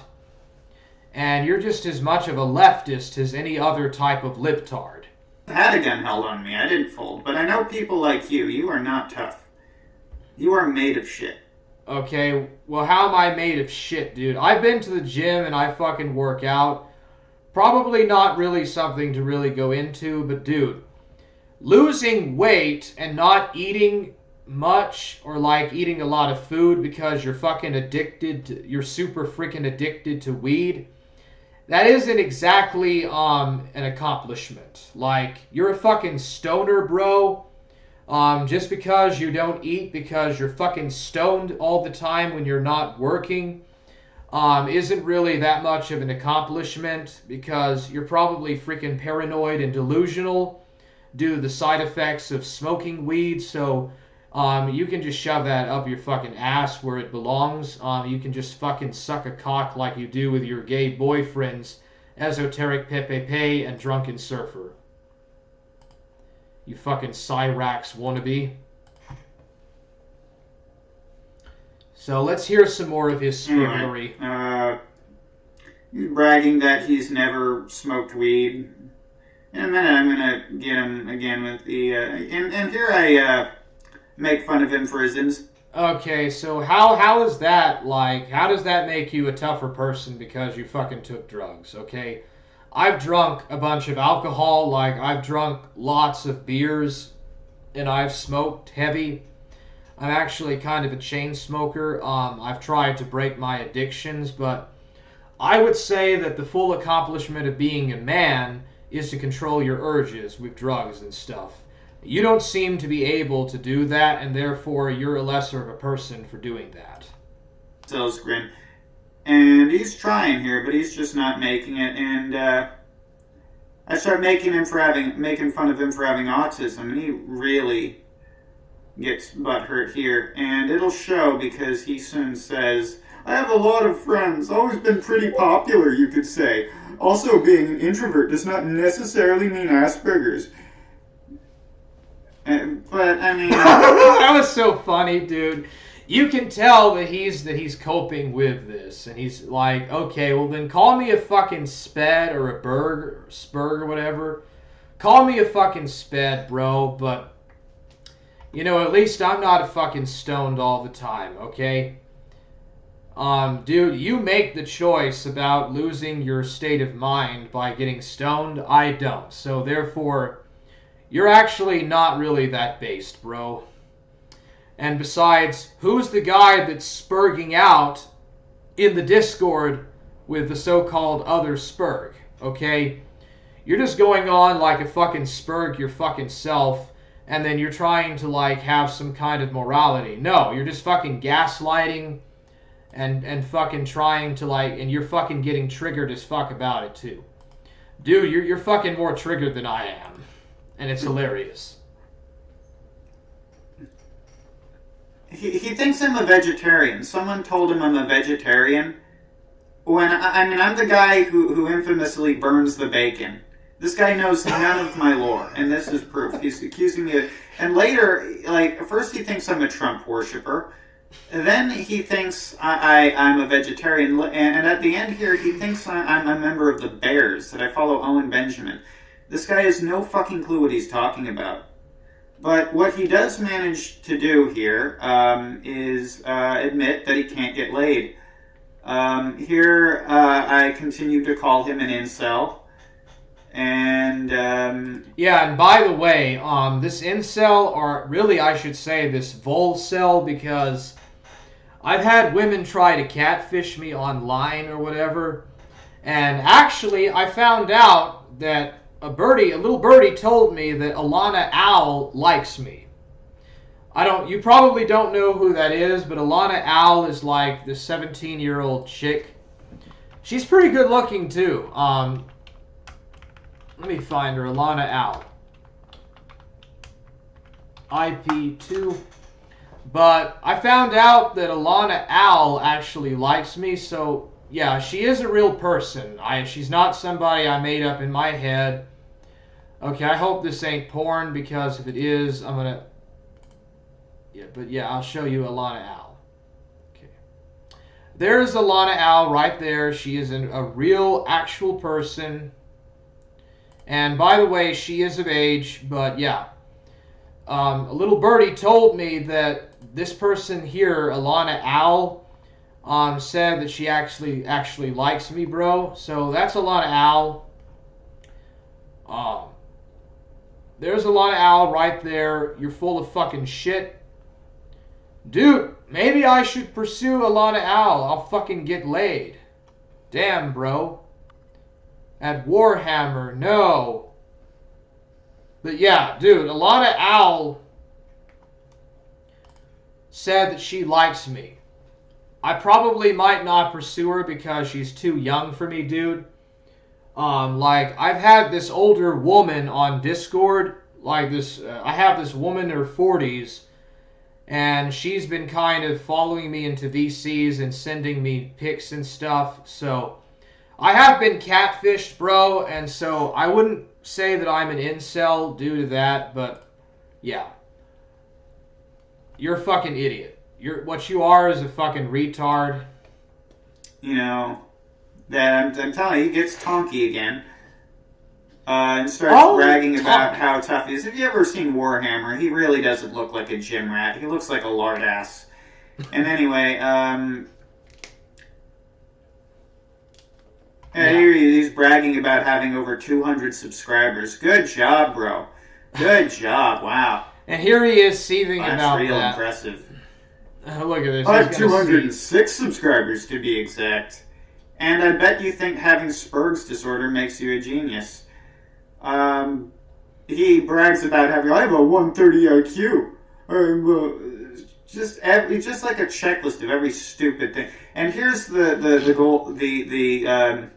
And you're just as much of a leftist as any other type of libtard. I had a gun held on me. I didn't fold. But I know people like you. You are not tough. You are made of shit. Okay, well, how am I made of shit, dude? I've been to the gym and I fucking work out. Probably not really something to really go into, but dude, losing weight and not eating much or like eating a lot of food because you're fucking you're super freaking addicted to weed, that isn't exactly an accomplishment. Like, you're a fucking stoner, bro. Just because you don't eat because you're fucking stoned all the time when you're not working, isn't really that much of an accomplishment, because you're probably freaking paranoid and delusional due to the side effects of smoking weed. So you can just shove that up your fucking ass where it belongs. You can just fucking suck a cock like you do with your gay boyfriends, Esoteric Pepe and Drunken Surfer. You fucking Cyrax wannabe. So let's hear some more of his scribblery. He's bragging that he's never smoked weed. In a minute, I'm gonna get him again with the. And here I make fun of him for his. Okay, so how is that like? How does that make you a tougher person because you fucking took drugs? Okay, I've drunk a bunch of alcohol. Like I've drunk lots of beers, and I've smoked heavy. I'm actually kind of a chain smoker. I've tried to break my addictions, but I would say that the full accomplishment of being a man is to control your urges with drugs and stuff. You don't seem to be able to do that, and therefore you're a lesser of a person for doing that. Sells grin. And he's trying here, but he's just not making it. And I start making fun of him for having autism, and he really gets butthurt here. And it'll show because he soon says, I have a lot of friends, always been pretty popular, you could say. Also, being an introvert does not necessarily mean Asperger's. But, I mean... That was so funny, dude. You can tell that he's coping with this. And he's like, okay, well then call me a fucking sped or a spurg or whatever. Call me a fucking sped, bro, but... You know, at least I'm not a fucking stoned all the time, okay? Dude, you make the choice about losing your state of mind by getting stoned. I don't. So therefore, you're actually not really that based, bro. And besides, who's the guy that's spurging out in the Discord with the so-called other spurg, okay? You're just going on like a fucking spurg your fucking self, and then you're trying to, like, have some kind of morality. No, you're just fucking gaslighting and fucking trying to, like, and you're fucking getting triggered as fuck about it, too. Dude, you're fucking more triggered than I am. And it's hilarious. He thinks I'm a vegetarian. Someone told him I'm a vegetarian. When, I'm the guy who infamously burns the bacon. This guy knows none of my lore, and this is proof. He's accusing me of... And later, like, first he thinks I'm a Trump worshiper. Then he thinks I'm a vegetarian. And at the end here, he thinks I'm a member of the Bears, that I follow Owen Benjamin. This guy has no fucking clue what he's talking about. But what he does manage to do here is admit that he can't get laid. Here, I continue to call him an incel. And, yeah, and by the way, this incel, or really I should say this volcel, because I've had women try to catfish me online or whatever, and actually I found out that a little birdie told me that Alana Owl likes me. You probably don't know who that is, but Alana Owl is like the 17-year-old chick. She's pretty good looking too. Let me find her. Alana Owl. IP2. But I found out that Alana Owl actually likes me, so yeah, she is a real person. She's not somebody I made up in my head. Okay, I hope this ain't porn, because if it is, I'm gonna... Yeah, but yeah, I'll show you Alana Owl. Okay. There's Alana Owl right there. She is a real, actual person. And by the way, she is of age, but yeah. A little birdie told me that this person here, Alana Owl, said that she actually likes me, bro. So that's Alana Owl. There's Alana Owl right there. You're full of fucking shit. Dude, maybe I should pursue Alana Owl. I'll fucking get laid. Damn, bro. At Warhammer, no. But yeah, dude, Alana Owl said that she likes me. I probably might not pursue her because she's too young for me, dude. Like, I've had this older woman on Discord, like this, I have this woman in her 40s, and she's been kind of following me into VCs and sending me pics and stuff, so I have been catfished, bro, and so I wouldn't say that I'm an incel due to that, but yeah. You're a fucking idiot. what you are is a fucking retard. You know, that I'm telling you, he gets tonky again. And starts bragging about how tough he is. Have you ever seen Warhammer? He really doesn't look like a gym rat. He looks like a lard ass. And anyway, here he's bragging about having over 200 subscribers. Good job, bro. Good job. Wow. And here he is seething about that. That's real impressive. Look at this. I have 206 subscribers to be exact. And I bet you think having Spurg's disorder makes you a genius. He brags about having, I have a 130 IQ. Just like a checklist of every stupid thing. And here's the goal, here's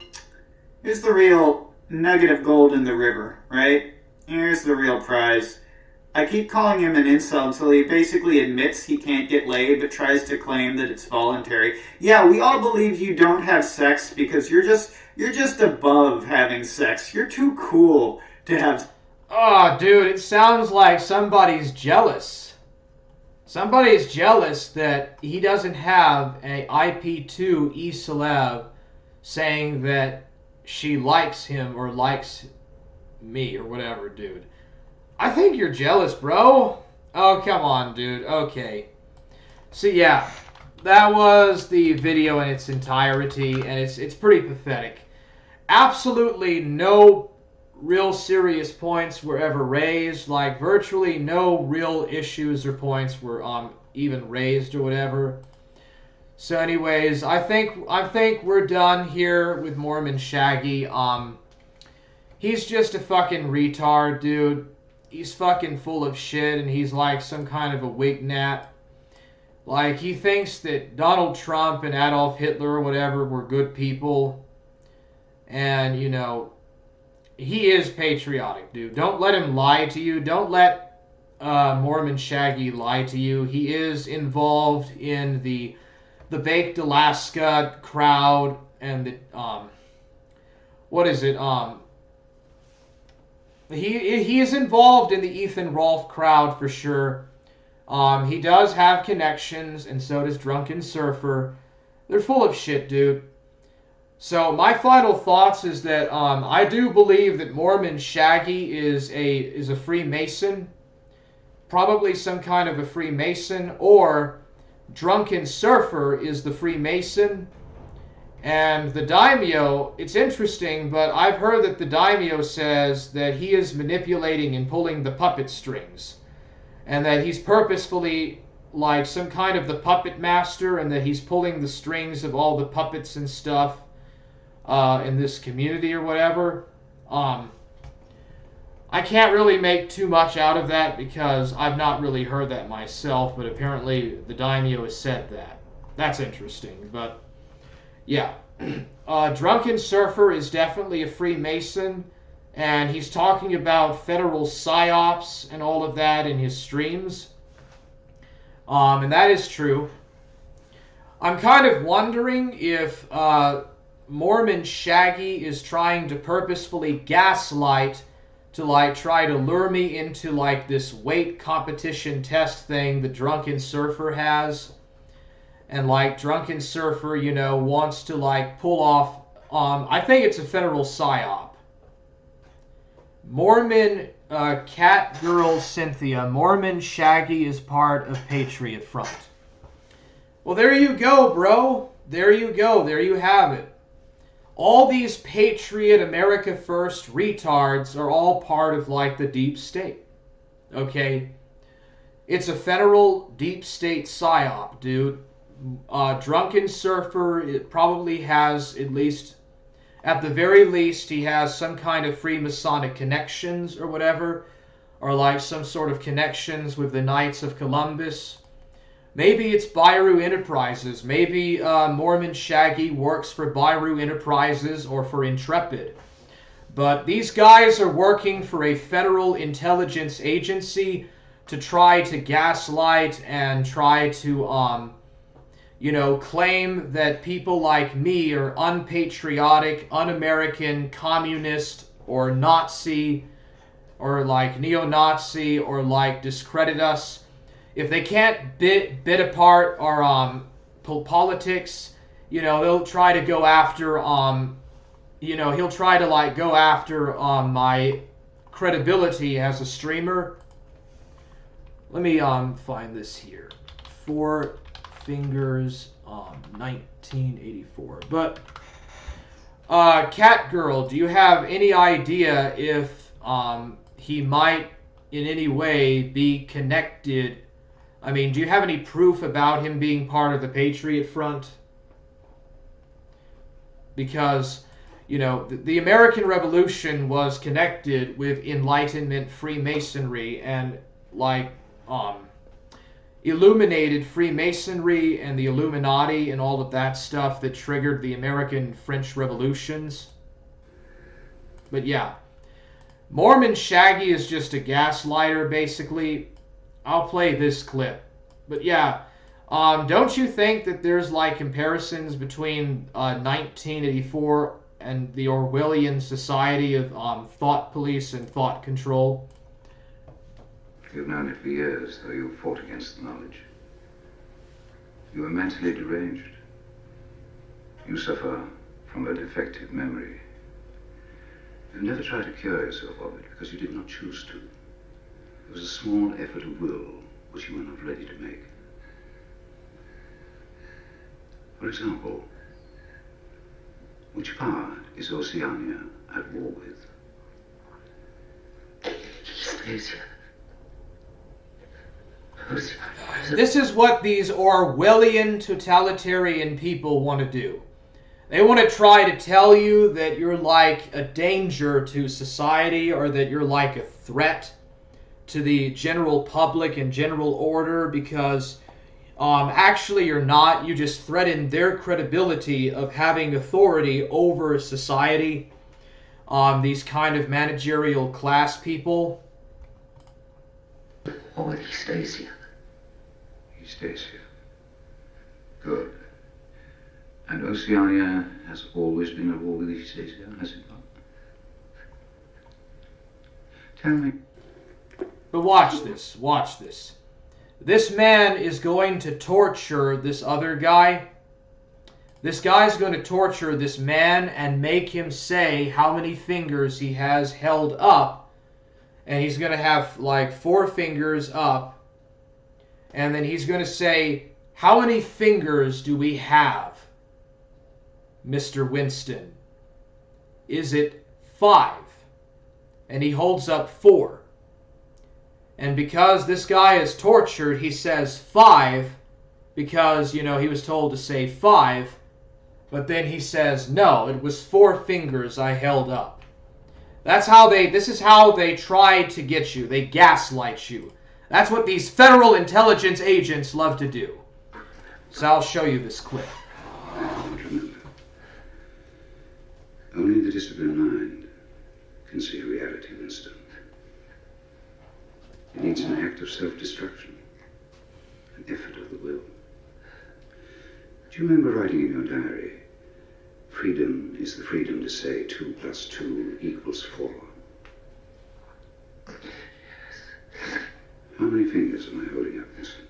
the real nugget of gold in the river, right? Here's the real prize. I keep calling him an incel until he basically admits he can't get laid, but tries to claim that it's voluntary. Yeah, we all believe you don't have sex because you're just above having sex. You're too cool to have. Oh, dude, it sounds like somebody's jealous. Somebody's jealous that he doesn't have a IP2 e-celeb saying that she likes him or likes me or whatever, dude. I think you're jealous, bro. Oh, come on, dude. Okay. So, yeah. That was the video in its entirety, and it's pretty pathetic. Absolutely no real serious points were ever raised. Like, virtually no real issues or points were even raised or whatever. So, anyways, I think we're done here with Mormon Shaggy. He's just a fucking retard, dude. He's fucking full of shit, and he's like some kind of a wignat. Like, he thinks that Donald Trump and Adolf Hitler or whatever were good people. And, you know, he is patriotic, dude. Don't let him lie to you. Don't let Mormon Shaggy lie to you. He is involved in the Baked Alaska crowd and the, what is it, He is involved in the Ethan Rolfe crowd for sure. He does have connections, and so does Drunken Surfer. They're full of shit, dude. So my final thoughts is that I do believe that Mormon Shaggy is a Freemason, probably some kind of a Freemason, or Drunken Surfer is the Freemason. And the daimyo, it's interesting, but I've heard that the daimyo says that he is manipulating and pulling the puppet strings. And that he's purposefully like some kind of the puppet master, and that he's pulling the strings of all the puppets and stuff in this community or whatever. I can't really make too much out of that because I've not really heard that myself, but apparently the daimyo has said that. That's interesting, but... yeah, Drunken Surfer is definitely a Freemason, and he's talking about federal psyops and all of that in his streams. And that is true. I'm kind of wondering if Mormon Shaggy is trying to purposefully gaslight to like try to lure me into like this weight competition test thing that Drunken Surfer has. And like Drunken Surfer, you know, wants to like pull off, I think it's a federal psyop. Mormon Cat Girl Cynthia, Mormon Shaggy is part of Patriot Front. Well, there you go, bro. There you go. There you have it. All these Patriot America First retards are all part of like the deep state. Okay? It's a federal deep state psyop, dude. Drunken Surfer, it probably has at the very least, he has some kind of Freemasonic connections or whatever, or like some sort of connections with the Knights of Columbus. Maybe it's Byru Enterprises. Maybe Mormon Shaggy works for Byru Enterprises or for Intrepid. But these guys are working for a federal intelligence agency to try to gaslight and try to claim that people like me are unpatriotic, un-American, communist, or Nazi, or like neo-Nazi, or like discredit us. if they can't bit apart our politics, they'll try to go after he'll try to like go after my credibility as a streamer. Let me find this here. 4 Fingers 1984. But Cat Girl, do you have any idea if he might in any way be connected? I mean, do you have any proof about him being part of the Patriot Front? Because, the American Revolution was connected with Enlightenment Freemasonry and, illuminated Freemasonry and the Illuminati and all of that stuff that triggered the American French Revolutions. But yeah, Mormon Shaggy is just a gaslighter, basically. I'll play this clip. But yeah, don't you think that there's comparisons between 1984 and the Orwellian society of thought police and thought control? You've known it for years, though you've fought against the knowledge. You are mentally deranged. You suffer from a defective memory. You've never tried to cure yourself of it because you did not choose to. It was a small effort of will which you were not ready to make. For example, which power is Oceania at war with? Stasia. This is what these Orwellian totalitarian people want to do. They want to try to tell you that you're like a danger to society or that you're like a threat to the general public and general order because actually you're not. You just threaten their credibility of having authority over society. These kind of managerial class people. Or with Stasia. Stasia. Good. And Oceania has always been at war with Stasia, has it not? Tell me. But watch this. Watch this. This man is going to torture this other guy. This guy's going to torture this man and make him say how many fingers he has held up. And he's going to have 4 fingers up. And then he's going to say, how many fingers do we have, Mr. Winston? Is it 5? And he holds up 4. And because this guy is tortured, he says 5 because, he was told to say 5. But then he says, no, it was 4 fingers I held up. This is how they try to get you. They gaslight you. That's what these federal intelligence agents love to do. So I'll show you this clip. Remember, only the disciplined mind can see reality, Winston. It needs an act of self-destruction, an effort of the will. Do you remember writing in your diary, freedom is the freedom to say 2 + 2 = 4? How many fingers am I holding up, Winston?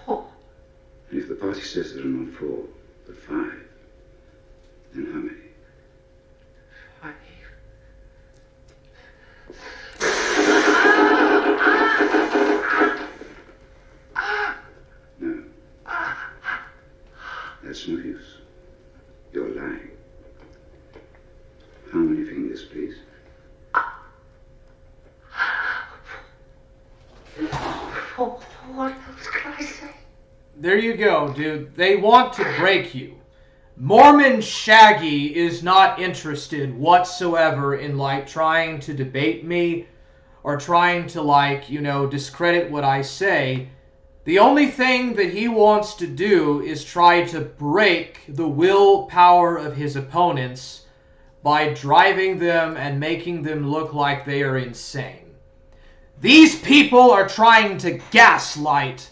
4. And if the party says there are not 4, but 5, then how many? 5. No. That's no use. You're lying. How many fingers, please? 4. What else can I say? There you go, dude. They want to break you. Mormon Shaggy is not interested whatsoever in trying to debate me or trying to discredit what I say. The only thing that he wants to do is try to break the willpower of his opponents by driving them and making them look like they are insane. These people are trying to gaslight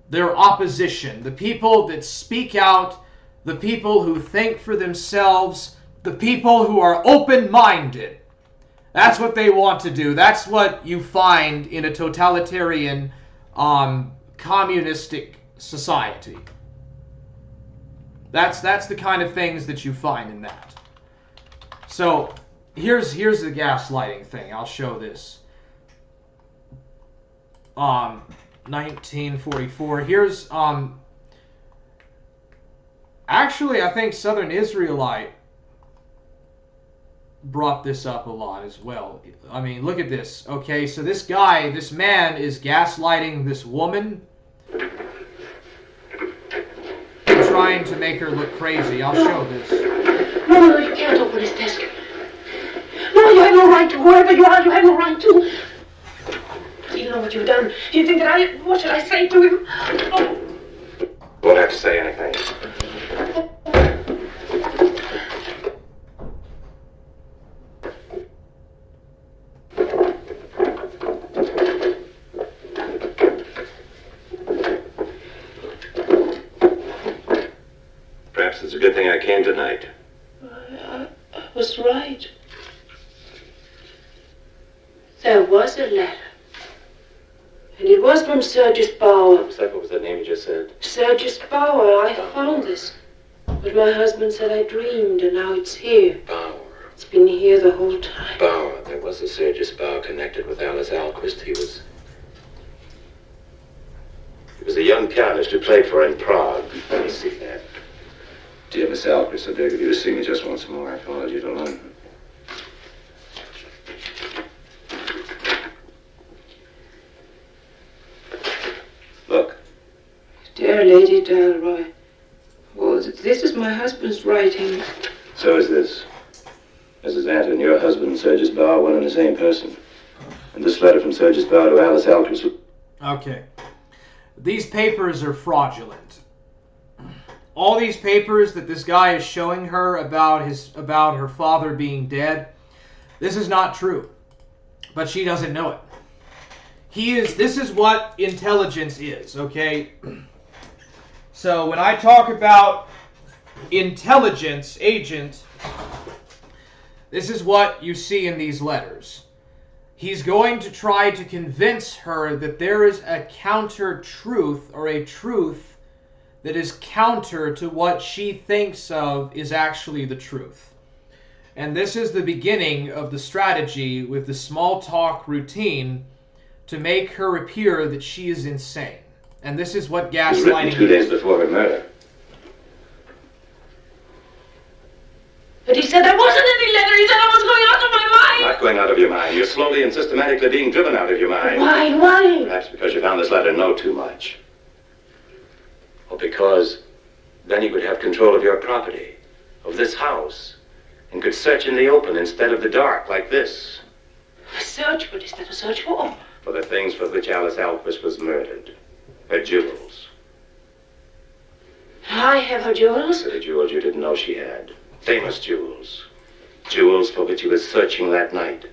their opposition, the people that speak out, the people who think for themselves, the people who are open-minded. That's what they want to do. That's what you find in a totalitarian, communistic society. That's the kind of things that you find in that. So here's the gaslighting thing. I'll show this. 1944. Here's actually I think Southern Israelite brought this up a lot as well. I mean, look at this. Okay, so this man is gaslighting this woman, trying to make her look crazy. I'll show this. No, you can't open his desk. No, you have no right to. Whoever you are, you have no right to. You know what you've done. You think that what should I say to him? Oh. Won't have to say anything. Perhaps it's a good thing I came tonight. I was right. There was a letter. And it was from Sergius Bauer. What was that name you just said? Sergius Bauer. I found this. But my husband said I dreamed, and now it's here. Bauer. It's been here the whole time. Bauer. There was a Sergius Bauer connected with Alice Alquist. He was a young pianist who played for her in Prague. Let me see that. Dear Miss Alquist, I beg of you to sing me just once more. I followed you to London. Look. Dear Lady Dalroy. Oh, this is my husband's writing. So is this. Mrs. Anton, your husband and Sergius Bauer, one and the same person. And this letter from Sergius Bauer to Alice Alquist. Okay. These papers are fraudulent. All these papers that this guy is showing her about her father being dead, this is not true. But she doesn't know it. This is what intelligence is, okay? So when I talk about intelligence agent, this is what you see in these letters. He's going to try to convince her that there is a counter-truth, or a truth that is counter to what she thinks of is actually the truth. And this is the beginning of the strategy with the small talk routine to make her appear that she is insane. And this is what gaslighting is. 2 days before her murder. But he said there wasn't any letter. He said I was going out of my mind. Not going out of your mind. You're slowly and systematically being driven out of your mind. Why? Perhaps because you found this letter know too much. Or because then you would have control of your property, of this house, and could search in the open instead of the dark like this. A search? What is that a search for? For the things for which Alice Alquist was murdered. Her jewels. I have her jewels? The jewels you didn't know she had. Famous jewels. Jewels for which he was searching that night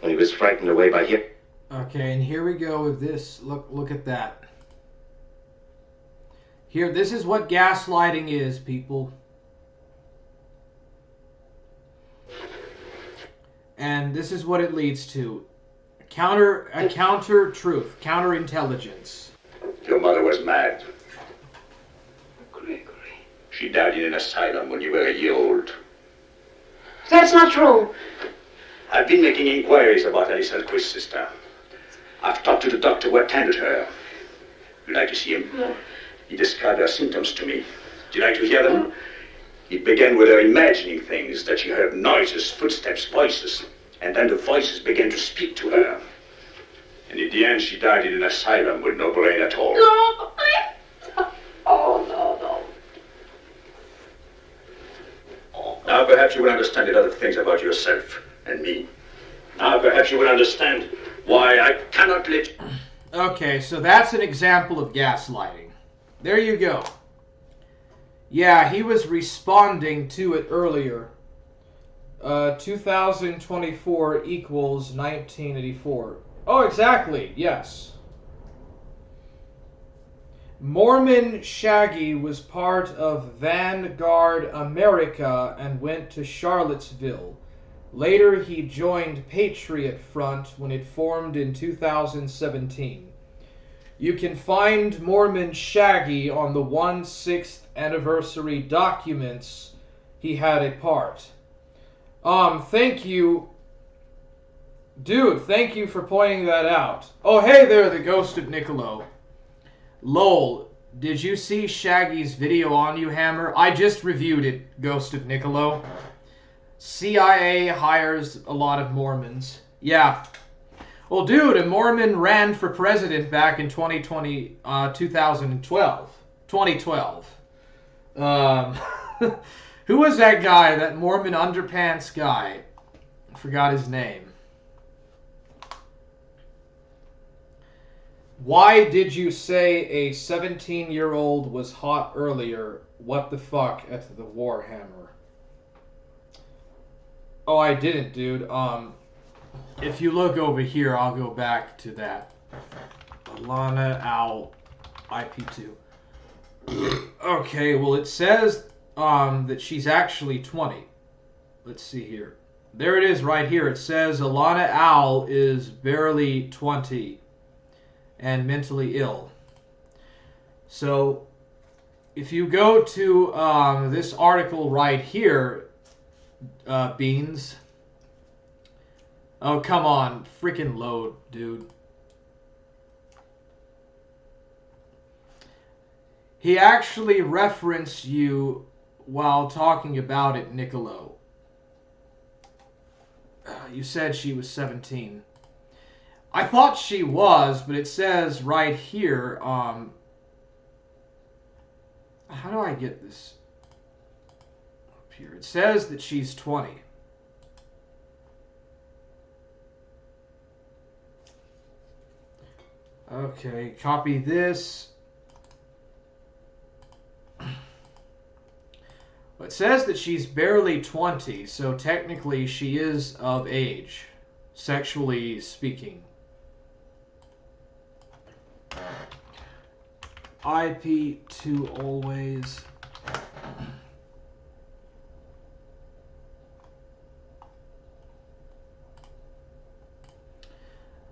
when he was frightened away by him. Okay, and here we go with this. Look at that. Here, this is what gaslighting is, people. And this is what it leads to. A counter-truth, counter-intelligence. Your mother was mad. Gregory. She died in an asylum when you were a year old. That's not true. I've been making inquiries about Alice Alquist's sister. I've talked to the doctor who attended her. You'd like to see him? No. He described her symptoms to me. Do you like to hear them? It began with her imagining things, that she heard noises, footsteps, voices, and then the voices began to speak to her. And in the end, she died in an asylum with no brain at all. No. Oh, no. Now perhaps you will understand a lot of things about yourself and me. Now perhaps you will understand why I cannot let you... Okay, so that's an example of gaslighting. There you go. Yeah, he was responding to it earlier. 2024 equals 1984. Oh, exactly, yes. Mormon Shaggy was part of Vanguard America and went to Charlottesville. Later, he joined Patriot Front when it formed in 2017. You can find Mormon Shaggy on the 1/6th anniversary documents he had a part. Thank you. Dude, thank you for pointing that out. Oh, hey there, the ghost of Niccolo. Lol, did you see Shaggy's video on you, Hammer? I just reviewed it, Ghost of Niccolo. CIA hires a lot of Mormons. Yeah. Well, dude, a Mormon ran for president back in 2012. 2012. Who was that guy, that Mormon underpants guy? I forgot his name. Why did you say a 17-year-old was hot earlier? What the fuck at the Warhammer? Oh, I didn't, dude. If you look over here, I'll go back to that. Alana Owl IP2. Okay, well, it says that she's actually 20. Let's see here. There it is right here. It says Alana Owl is barely 20 and mentally ill. So, if you go to this article right here, Beans. Oh, come on. Freaking load, dude. He actually referenced you while talking about it, Niccolo. You said she was 17. I thought she was, but it says right here, how do I get this up here? It says that she's 20. Okay, copy this. It says that she's barely 20, so technically she is of age, sexually speaking. IP2 always.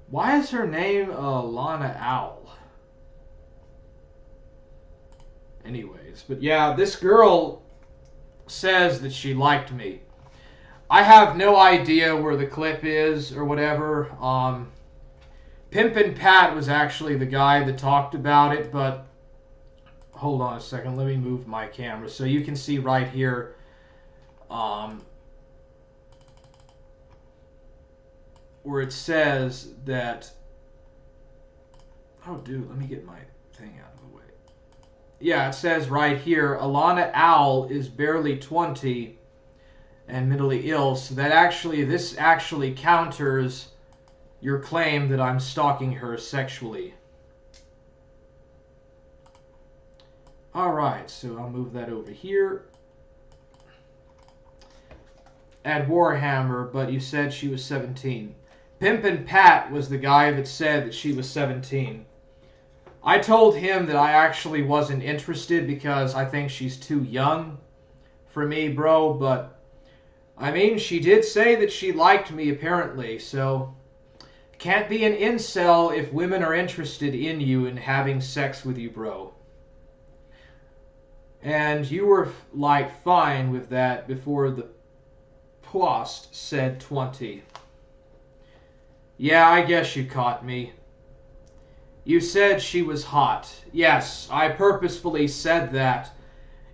Why is her name Lana Owl? Anyways, but yeah, this girl says that she liked me. I have no idea where the clip is or whatever. Pimpin' Pat was actually the guy that talked about it, but hold on a second, let me move my camera so you can see right here. Where it says that, oh dude, let me get my thing out of the way. Yeah, it says right here, Alana Owl is barely 20 and mentally ill, so that this actually counters your claim that I'm stalking her sexually. Alright, so I'll move that over here. Add Warhammer, but you said she was 17. Pimpin' Pat was the guy that said that she was 17. I told him that I actually wasn't interested because I think she's too young for me, bro, but I mean, she did say that she liked me apparently, so can't be an incel if women are interested in you and having sex with you, bro. And you were like fine with that before the post said 20. Yeah, I guess you caught me. You said she was hot. Yes, I purposefully said that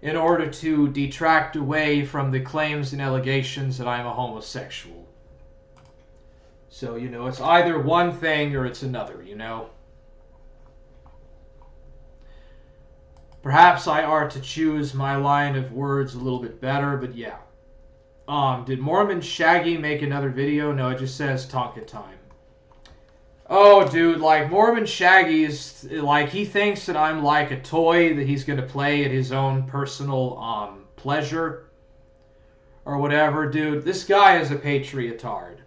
in order to detract away from the claims and allegations that I'm a homosexual. So, you know, it's either one thing or it's another, you know? Perhaps I ought to choose my line of words a little bit better, but yeah. Did Mormon Shaggy make another video? No, it just says Tonka Time. Oh, dude, like, Mormon Shaggy's, like, he thinks that I'm like a toy that he's going to play at his own personal, pleasure. Or whatever, dude. This guy is a patriotard.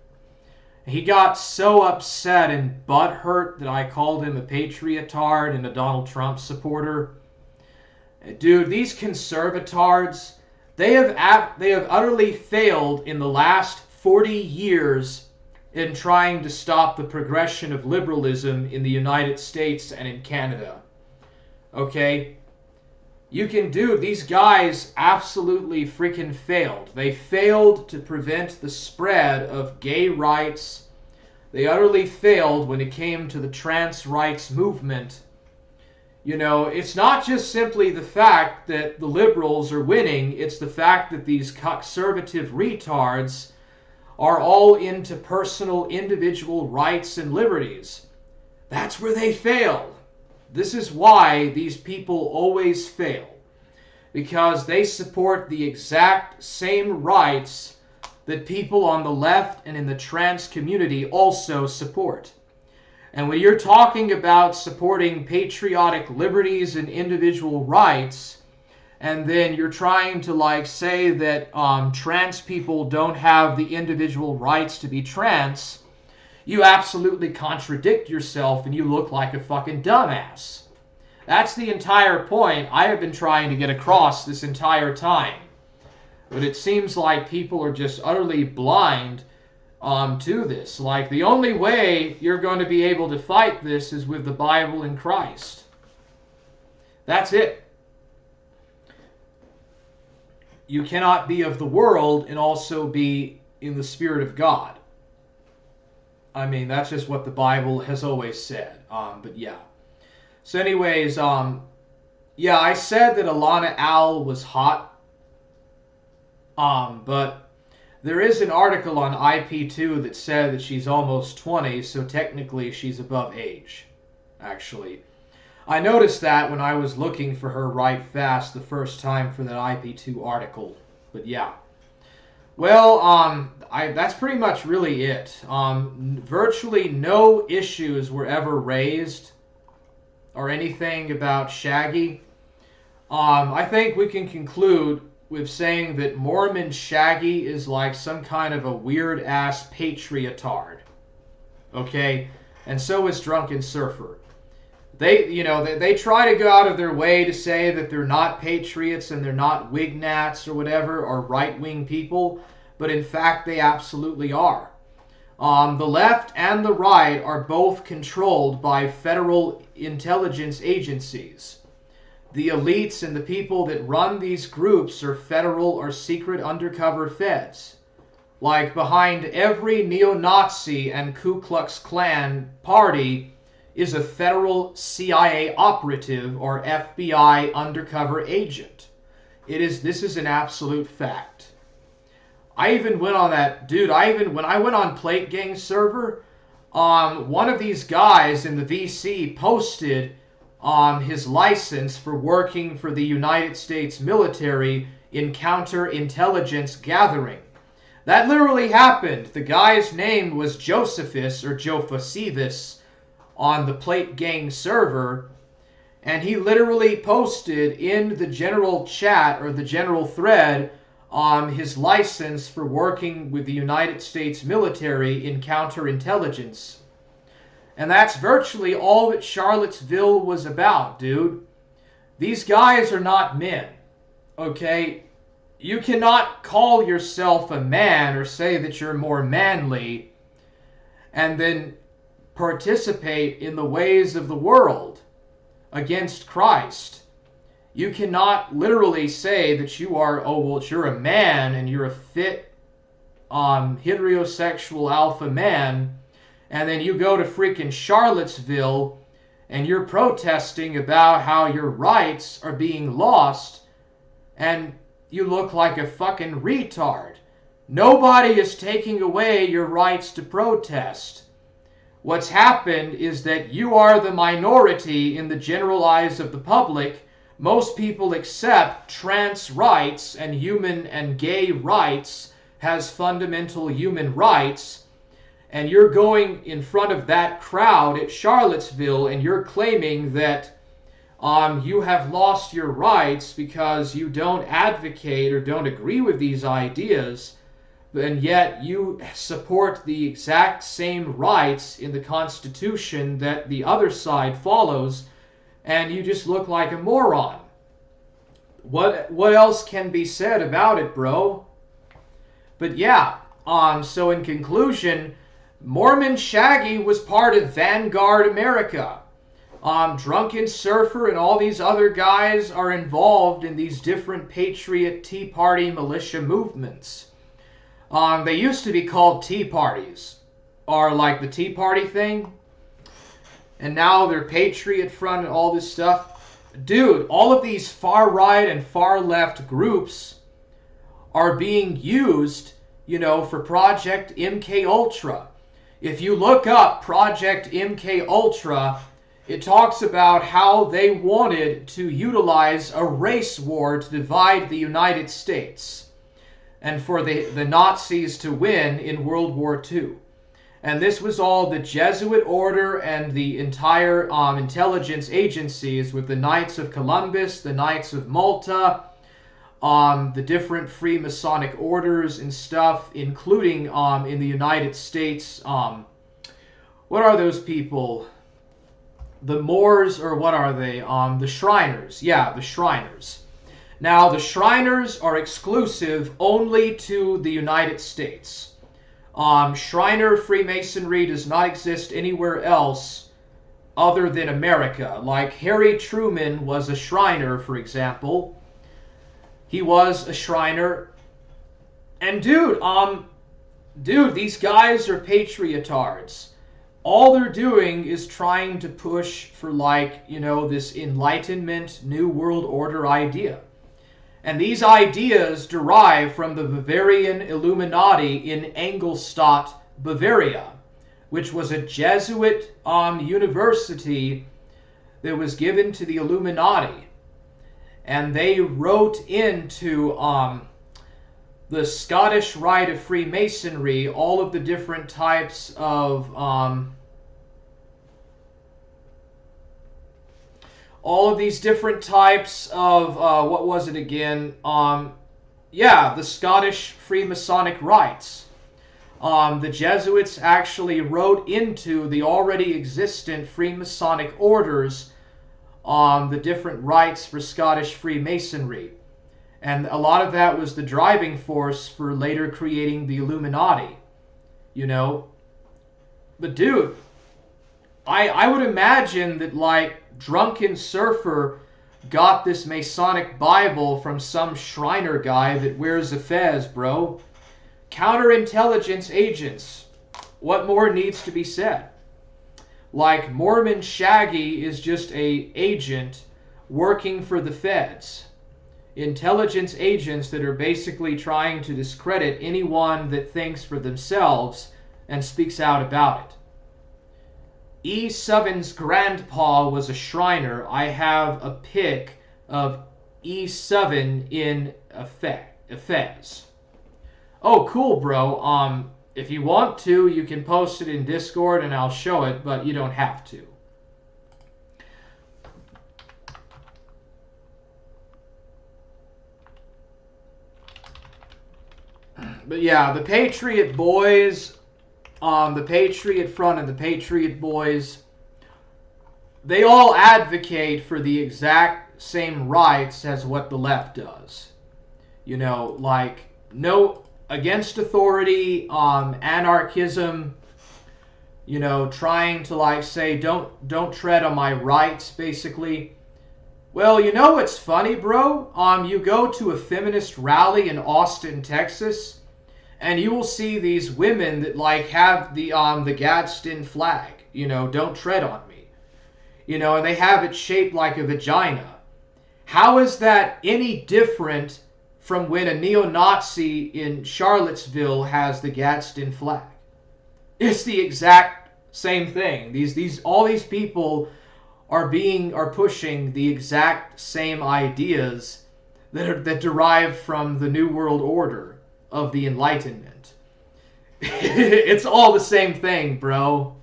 He got so upset and butthurt that I called him a patriotard and a Donald Trump supporter. Dude, these conservatards, they have utterly failed in the last 40 years in trying to stop the progression of liberalism in the United States and in Canada. Okay? You can do, these guys absolutely freaking failed. They failed to prevent the spread of gay rights. They utterly failed when it came to the trans rights movement. You know, it's not just simply the fact that the liberals are winning, it's the fact that these conservative retards are all into personal individual rights and liberties. That's where they fail. This is why these people always fail. Because they support the exact same rights that people on the left and in the trans community also support. And when you're talking about supporting patriotic liberties and individual rights, and then you're trying to like say that trans people don't have the individual rights to be trans, you absolutely contradict yourself and you look like a fucking dumbass. That's the entire point I have been trying to get across this entire time. But it seems like people are just utterly blind to this. Like, the only way you're going to be able to fight this is with the Bible and Christ. That's it. You cannot be of the world and also be in the Spirit of God. I mean, that's just what the Bible has always said. But yeah. So anyways, yeah, I said that Alana Al was hot. But there is an article on IP2 that said that she's almost 20, so technically she's above age, actually. I noticed that when I was looking for her right fast the first time for that IP2 article. But yeah. Well, that's pretty much really it. Virtually no issues were ever raised or anything about Shaggy. I think we can conclude with saying that Mormon Shaggy is like some kind of a weird-ass patriotard. Okay? And so is Drunken Surfer. They try to go out of their way to say that they're not patriots and they're not wignats or whatever, or right-wing people, but in fact they absolutely are. The left and the right are both controlled by federal intelligence agencies. The elites and the people that run these groups are federal or secret undercover feds. Like, behind every neo-Nazi and Ku Klux Klan party is a federal CIA operative or FBI undercover agent. This is an absolute fact. I even went on that, when I went on Plate Gang server, one of these guys in the VC posted his license for working for the United States military in counterintelligence gathering. That literally happened. The guy's name was Josephus or Josephus on the Plate Gang server, and he literally posted in the general chat or the general thread his license for working with the United States military in counterintelligence. And that's virtually all that Charlottesville was about, dude. These guys are not men, okay? You cannot call yourself a man or say that you're more manly and then participate in the ways of the world against Christ. You cannot literally say that you are, you're a man and you're a fit heterosexual alpha man, and then you go to freaking Charlottesville and you're protesting about how your rights are being lost, and you look like a fucking retard. Nobody is taking away your rights to protest. What's happened is that you are the minority in the general eyes of the public. Most people accept trans rights and human and gay rights as fundamental human rights, and you're going in front of that crowd at Charlottesville and you're claiming that you have lost your rights because you don't advocate or don't agree with these ideas, and yet you support the exact same rights in the Constitution that the other side follows, and you just look like a moron. What else can be said about it, bro? But yeah, So in conclusion, Mormon Shaggy was part of Vanguard America. Drunken Surfer and all these other guys are involved in these different Patriot Tea Party militia movements. They used to be called Tea Parties, or like the Tea Party thing. And now they're Patriot Front and all this stuff. Dude, all of these far right and far left groups are being used, for Project MK Ultra. If you look up Project MK Ultra, it talks about how they wanted to utilize a race war to divide the United States and for the Nazis to win in World War II. And this was all the Jesuit order and the entire intelligence agencies with the Knights of Columbus, the Knights of Malta, the different Freemasonic orders and stuff, including in the United States. What are those people? The Moors, or what are they? The Shriners. Yeah, the Shriners. Now, the Shriners are exclusive only to the United States. Shriner Freemasonry does not exist anywhere else other than America. Like Harry Truman was a Shriner, for example. He was a Shriner. And dude, these guys are patriotards. All they're doing is trying to push for this Enlightenment New World Order idea. And these ideas derive from the Bavarian Illuminati in Ingolstadt, Bavaria, which was a Jesuit university that was given to the Illuminati. And they wrote into the Scottish Rite of Freemasonry all of the different types of what was it again? The Scottish Freemasonic rites. The Jesuits actually wrote into the already existent Freemasonic orders the different rites for Scottish Freemasonry. And a lot of that was the driving force for later creating the Illuminati. But dude, I would imagine that Drunken Surfer got this Masonic Bible from some Shriner guy that wears a fez, bro. Counterintelligence agents. What more needs to be said? Mormon Shaggy is just a agent working for the feds. Intelligence agents that are basically trying to discredit anyone that thinks for themselves and speaks out about it. E7's grandpa was a Shriner. I have a pic of E7 in a fez. Oh, cool, bro. If you want to, you can post it in Discord and I'll show it, but you don't have to. But yeah, the Patriot Boys, the Patriot Front and the Patriot Boys, they all advocate for the exact same rights as what the left does. No against authority, anarchism, trying to say don't tread on my rights, basically. Well, what's funny, bro? You go to a feminist rally in Austin, Texas, and you will see these women that have the Gadsden flag, don't tread on me. And they have it shaped like a vagina. How is that any different from when a neo-Nazi in Charlottesville has the Gadsden flag? It's the exact same thing. All these people are pushing the exact same ideas that derive from the New World Order of the Enlightenment. It's all the same thing, bro.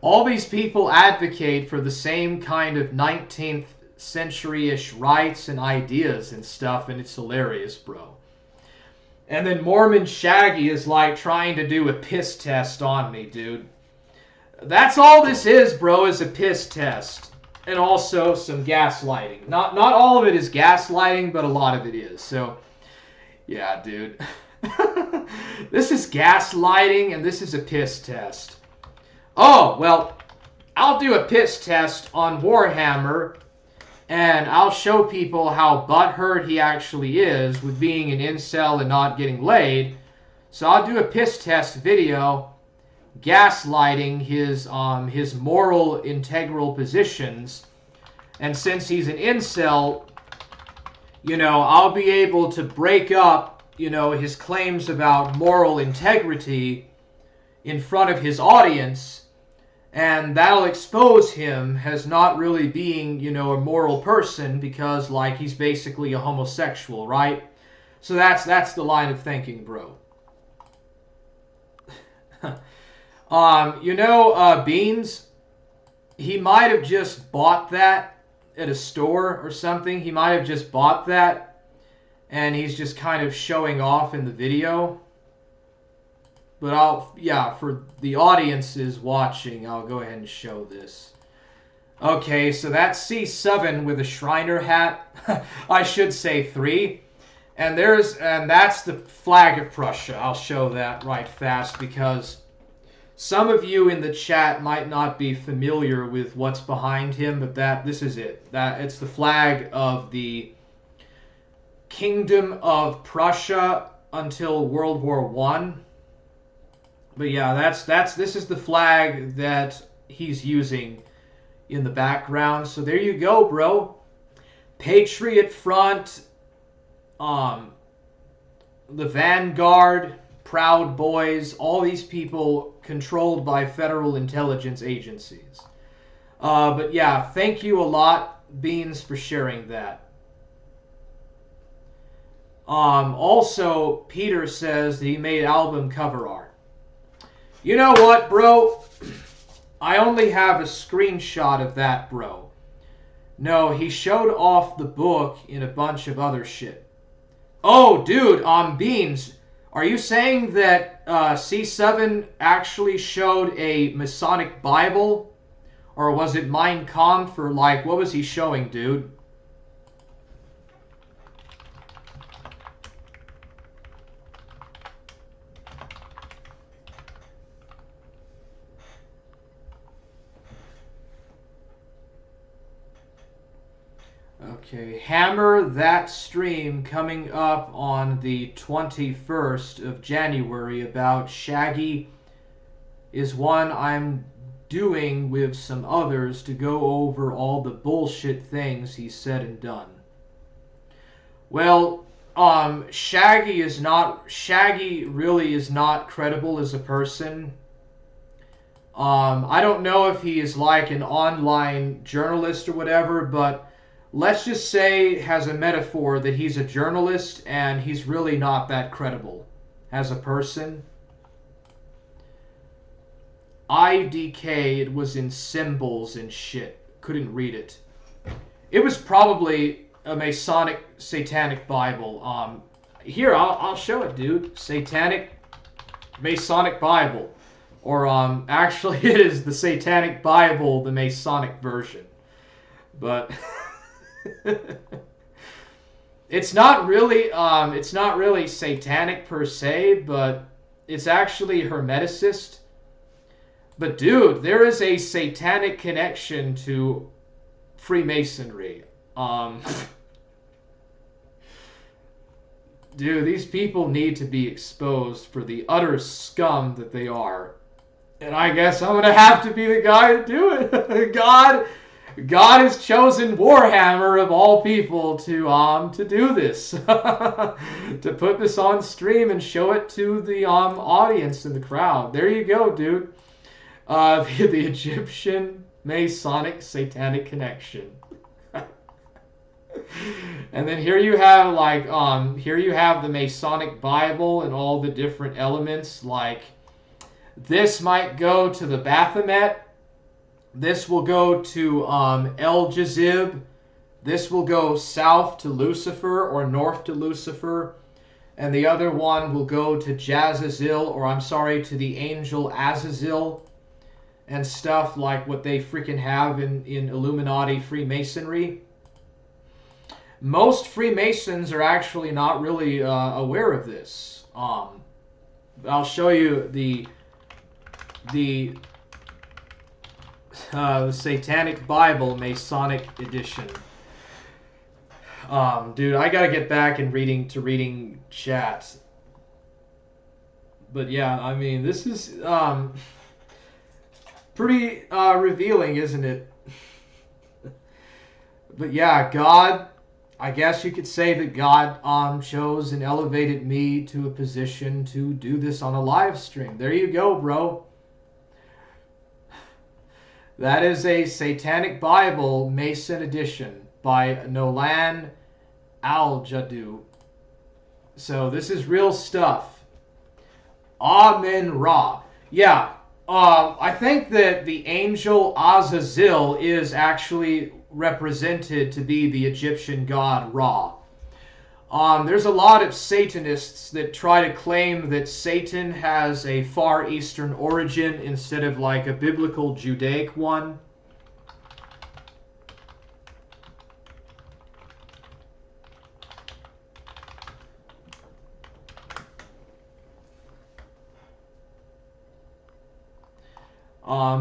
All these people advocate for the same kind of 19th century-ish rights and ideas and stuff, and it's hilarious, bro. And then Mormon Shaggy is trying to do a piss test on me, dude. That's all this is, bro, is a piss test. And also some gaslighting. Not all of it is gaslighting, but a lot of it is. So, yeah, dude. This is gaslighting, and this is a piss test. Oh, well, I'll do a piss test on Warhammer, and I'll show people how butthurt he actually is with being an incel and not getting laid. So I'll do a piss test video gaslighting his moral integral positions. And since he's an incel, you know, I'll be able to break up, you know, his claims about moral integrity in front of his audience, and that'll expose him as not really being, you know, a moral person, because, like, he's basically a homosexual, right? So that's the line of thinking, bro. You know, Beans, he might have just bought that at a store or something. He might have just bought that, and he's just kind of showing off in the video. But for the audiences watching, I'll go ahead and show this. Okay, so that's C7 with a Shriner hat. I should say 3. And that's the flag of Prussia. I'll show that right fast because some of you in the chat might not be familiar with what's behind him, but this is it. It's the flag of the Kingdom of Prussia until World War I. But yeah, this is the flag that he's using in the background. So there you go, bro. Patriot Front, the Vanguard, Proud Boys, all these people controlled by federal intelligence agencies. But yeah, thank you a lot, Beans, for sharing that. Also, Peter says that he made album cover art. You know what, bro? I only have a screenshot of that, bro. No, he showed off the book in a bunch of other shit. Oh, dude, Beans, are you saying that C7 actually showed a Masonic Bible? Or was it Mein Kampf? Or, like, what was he showing, dude? Okay, hammer that stream coming up on the 21st of January about Shaggy is one I'm doing with some others to go over all the bullshit things he said and done. Well, Shaggy really is not credible as a person. I don't know if he is like an online journalist or whatever, but let's just say, as a metaphor, that he's a journalist and he's really not that credible as a person. IDK, it was in symbols and shit. Couldn't read it. It was probably a Masonic Satanic Bible. Here, I'll show it, dude. Satanic Masonic Bible. Or, actually, it is the Satanic Bible, the Masonic version. But it's not really satanic per se, but it's actually hermeticist. But dude, there is a satanic connection to Freemasonry. Dude, these people need to be exposed for the utter scum that they are. And I guess I'm gonna have to be the guy to do it. God has chosen Warhammer of all people to do this, to put this on stream and show it to the audience and the crowd. There you go, dude. The Egyptian Masonic Satanic connection. And then here you have the Masonic Bible and all the different elements. Like this might go to the Baphomet. This will go to El Jazib. This will go south to Lucifer or north to Lucifer. And the other one will go to Jazazel, or I'm sorry, to the angel Azazel. And stuff like what they freaking have in Illuminati Freemasonry. Most Freemasons are actually not really aware of this. I'll show you the Satanic Bible Masonic edition. Dude, I gotta get back and reading chats. But yeah, I mean, this is pretty revealing, isn't it? But yeah, God, I guess you could say that God chose and elevated me to a position to do this on a live stream. There you go, bro. That is a Satanic Bible Mason edition by Nolan Al-Jadu. So this is real stuff. Amen Ra. Yeah, I think that the angel Azazel is actually represented to be the Egyptian god Ra. There's a lot of Satanists that try to claim that Satan has a Far Eastern origin instead of like a biblical Judaic one.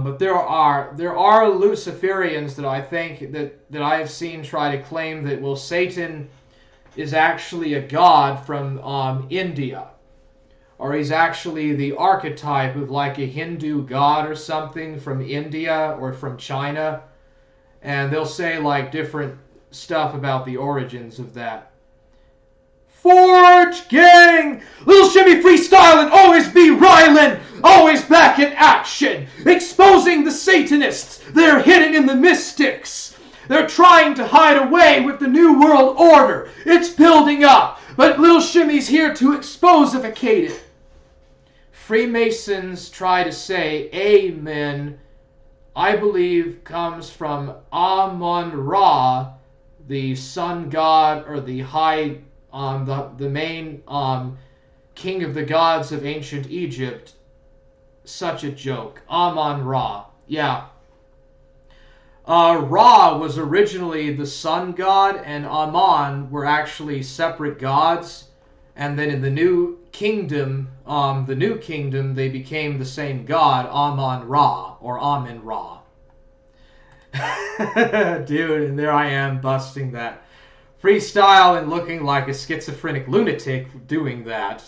But there are Luciferians that I think that I have seen try to claim that, well, Satan is actually a god from India, or he's actually the archetype of like a Hindu god or something from India or from China, and they'll say like different stuff about the origins of that. Forge gang! Little Shimmy freestyling, always be riling, always back in action, exposing the Satanists. They're hidden in the mystics. They're trying to hide away with the New World Order. It's building up, but Little Shimmy's here to exposificate it. Freemasons try to say Amen, I believe comes from Amun-Ra, the sun god, or the high, the main king of the gods of ancient Egypt. Such a joke. Amun-Ra. Yeah. Ra was originally the sun god, and Amun were actually separate gods. And then in the new kingdom, they became the same god, Amun-Ra, or Amen-Ra. Dude, and there I am busting that. Freestyle and looking like a schizophrenic lunatic doing that.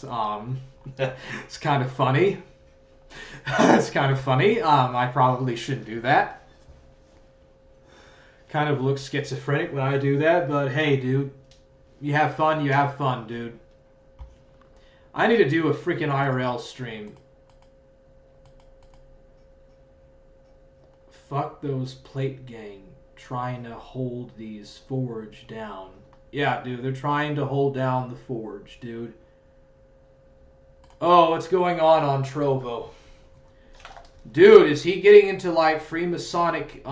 It's kind of funny. It's kind of funny. I probably shouldn't do that. Kind of look schizophrenic when I do that, but hey, dude. You have fun, dude. I need to do a freaking IRL stream. Fuck those plate gang trying to hold these forge down. Yeah, dude, they're trying to hold down the forge, dude. Oh, what's going on Trovo? Dude, is he getting into like Freemasonic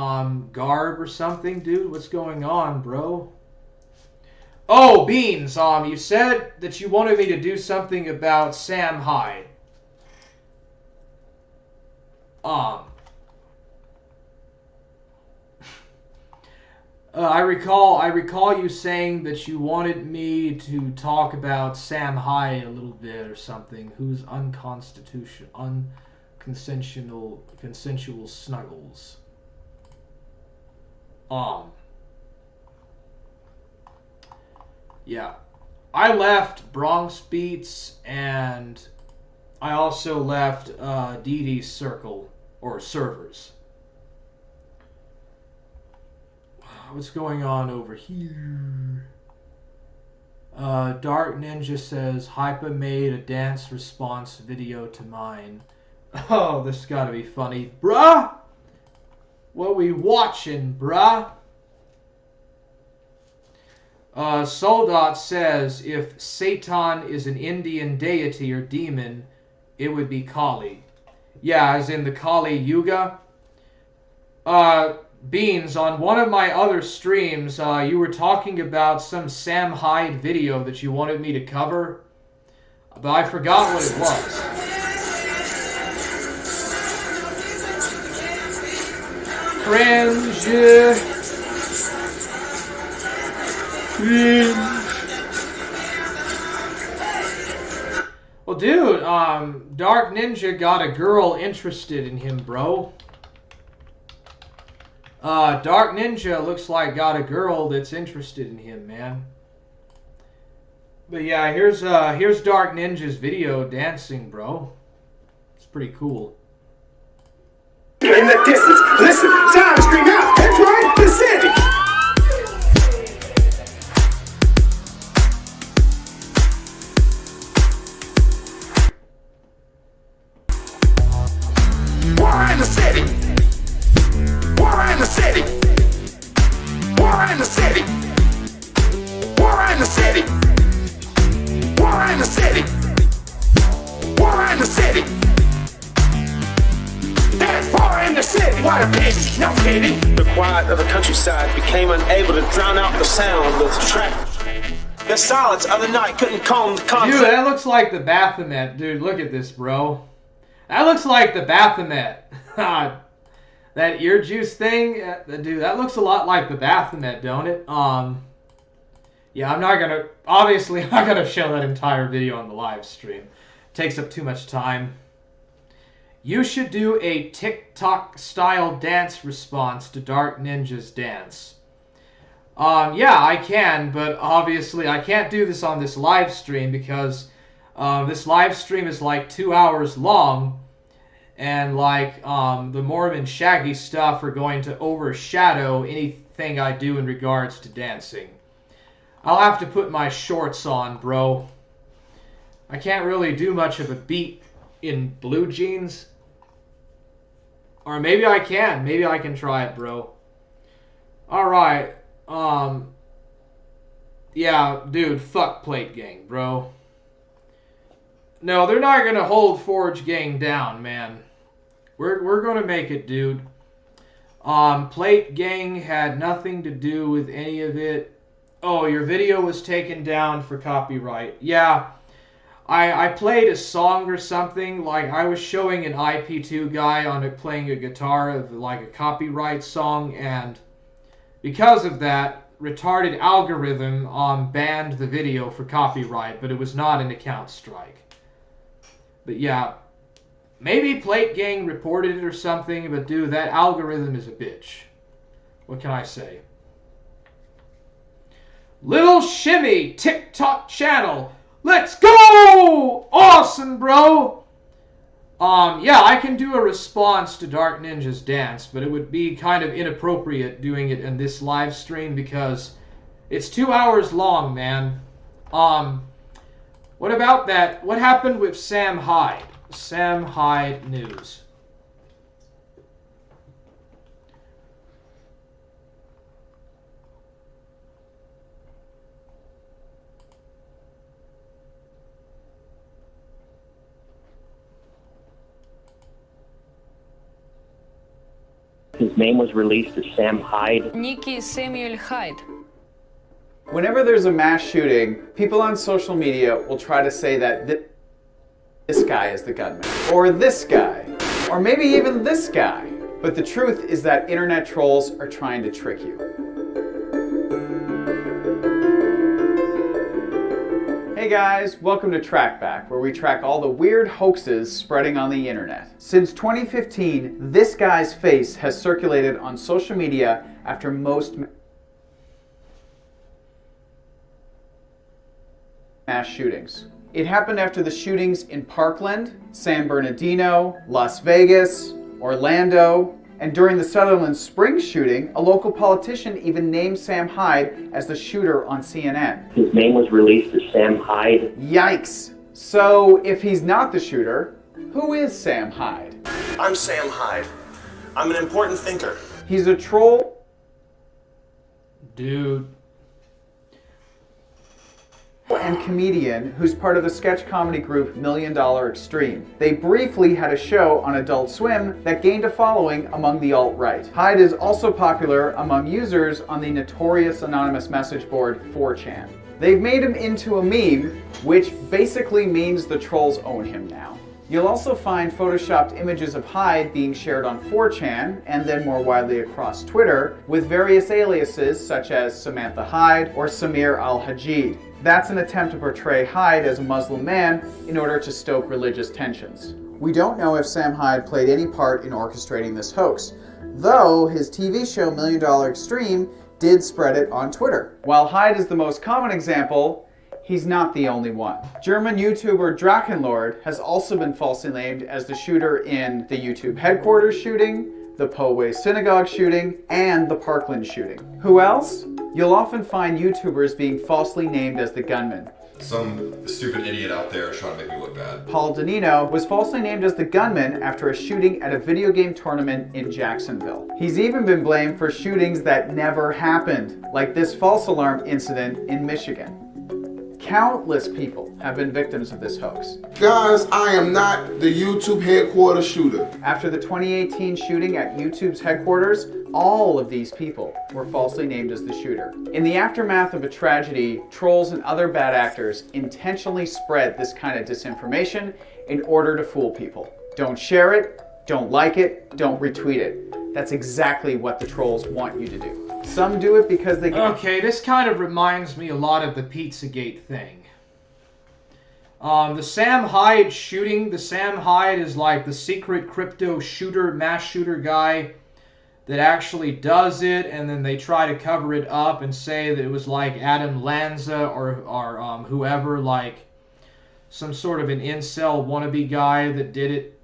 garb or something, dude? What's going on, bro? Oh, Beans, you said that you wanted me to do something about Sam Hyde. I recall you saying that you wanted me to talk about Sam Hyde a little bit or something, who's consensual snuggles. Yeah. I left Bronx Beats, and I also left DD's Circle, or servers. What's going on over here? Dark Ninja says, Hypa made a dance response video to mine. Oh, this has got to be funny. Bruh! What we watching, bruh? Soldat says, if Satan is an Indian deity or demon, it would be Kali. Yeah, as in the Kali Yuga. Beans, on one of my other streams, you were talking about some Sam Hyde video that you wanted me to cover, but I forgot what it was. Cringe. Well, Well, dude, Dark Ninja got a girl interested in him, bro. Dark Ninja looks like got a girl that's interested in him, man. But yeah, here's Dark Ninja's video dancing, bro. It's pretty cool. In the distance, listen, sound scream out. That's right, the city. War in the city. War in the city. War in the city. War in the city. War in the city. War in the city. There's war in the city. What a bitch, no kidding. The quiet of the countryside became unable to drown out the sound of traffic. The silence of the night couldn't calm the conflict. Dude, that looks like the Baphomet. Dude, look at this, bro. That looks like the Baphomet. That ear juice thing, dude, that looks a lot like the Baphomet, don't it? Yeah, I'm not gonna show that entire video on the live stream. It takes up too much time. You should do a TikTok style dance response to Dark Ninja's dance. Yeah, I can, but obviously I can't do this on this live stream because this live stream is like 2 hours long, and like the Mormon Shaggy stuff are going to overshadow anything I do in regards to dancing. I'll have to put my shorts on, bro. I can't really do much of a beat in blue jeans. Or maybe I can. Maybe I can try it, bro. Alright. Yeah, dude, fuck Plate Gang, bro. No, they're not gonna hold Forge Gang down, man. We're gonna make it, dude. Plate Gang had nothing to do with any of it. Oh, your video was taken down for copyright. Yeah. I played a song or something, like I was showing an IP2 guy on it playing a guitar of like a copyright song, and because of that, retarded algorithm banned the video for copyright, but it was not an account strike. But yeah, maybe Plate Gang reported it or something, but dude, that algorithm is a bitch. What can I say? Little Shimmy TikTok channel. Let's go! Awesome, bro! Yeah, I can do a response to Dark Ninja's dance, but it would be kind of inappropriate doing it in this live stream because it's 2 hours long, man. What about that? What happened with Sam Hyde? Sam Hyde news. His name was released as Sam Hyde. Nikki Samuel Hyde. Whenever there's a mass shooting, people on social media will try to say that this guy is the gunman, or this guy, or maybe even this guy. But the truth is that internet trolls are trying to trick you. Hey guys, welcome to Trackback, where we track all the weird hoaxes spreading on the internet. Since 2015, this guy's face has circulated on social media after most mass shootings. It happened after the shootings in Parkland, San Bernardino, Las Vegas, Orlando, and during the Sutherland Springs shooting, a local politician even named Sam Hyde as the shooter on CNN. His name was released as Sam Hyde. Yikes! So, if he's not the shooter, who is Sam Hyde? I'm Sam Hyde. I'm an important thinker. He's a troll. Dude. And comedian who's part of the sketch comedy group $1 Million Extreme. They briefly had a show on Adult Swim that gained a following among the alt-right. Hyde is also popular among users on the notorious anonymous message board 4chan. They've made him into a meme, which basically means the trolls own him now. You'll also find photoshopped images of Hyde being shared on 4chan and then more widely across Twitter with various aliases such as Samantha Hyde or Samir al-Hajid. That's an attempt to portray Hyde as a Muslim man in order to stoke religious tensions. We don't know if Sam Hyde played any part in orchestrating this hoax, though his TV show $1 Million Extreme did spread it on Twitter. While Hyde is the most common example, he's not the only one. German YouTuber Drachenlord has also been falsely named as the shooter in the YouTube headquarters shooting, the Poway synagogue shooting, and the Parkland shooting. Who else? You'll often find YouTubers being falsely named as the gunman. Some stupid idiot out there is trying to make me look bad. Paul Danino was falsely named as the gunman after a shooting at a video game tournament in Jacksonville. He's even been blamed for shootings that never happened, like this false alarm incident in Michigan. Countless people have been victims of this hoax. Guys, I am not the YouTube headquarters shooter. After the 2018 shooting at YouTube's headquarters, all of these people were falsely named as the shooter. In the aftermath of a tragedy, trolls and other bad actors intentionally spread this kind of disinformation in order to fool people. Don't share it, don't like it, don't retweet it. That's exactly what the trolls want you to do. Some do it because they... Okay, this kind of reminds me a lot of the Pizzagate thing. The Sam Hyde shooting, the Sam Hyde is like the secret crypto shooter, mass shooter guy that actually does it, and then they try to cover it up and say that it was like Adam Lanza or whoever, like some sort of an incel wannabe guy that did it,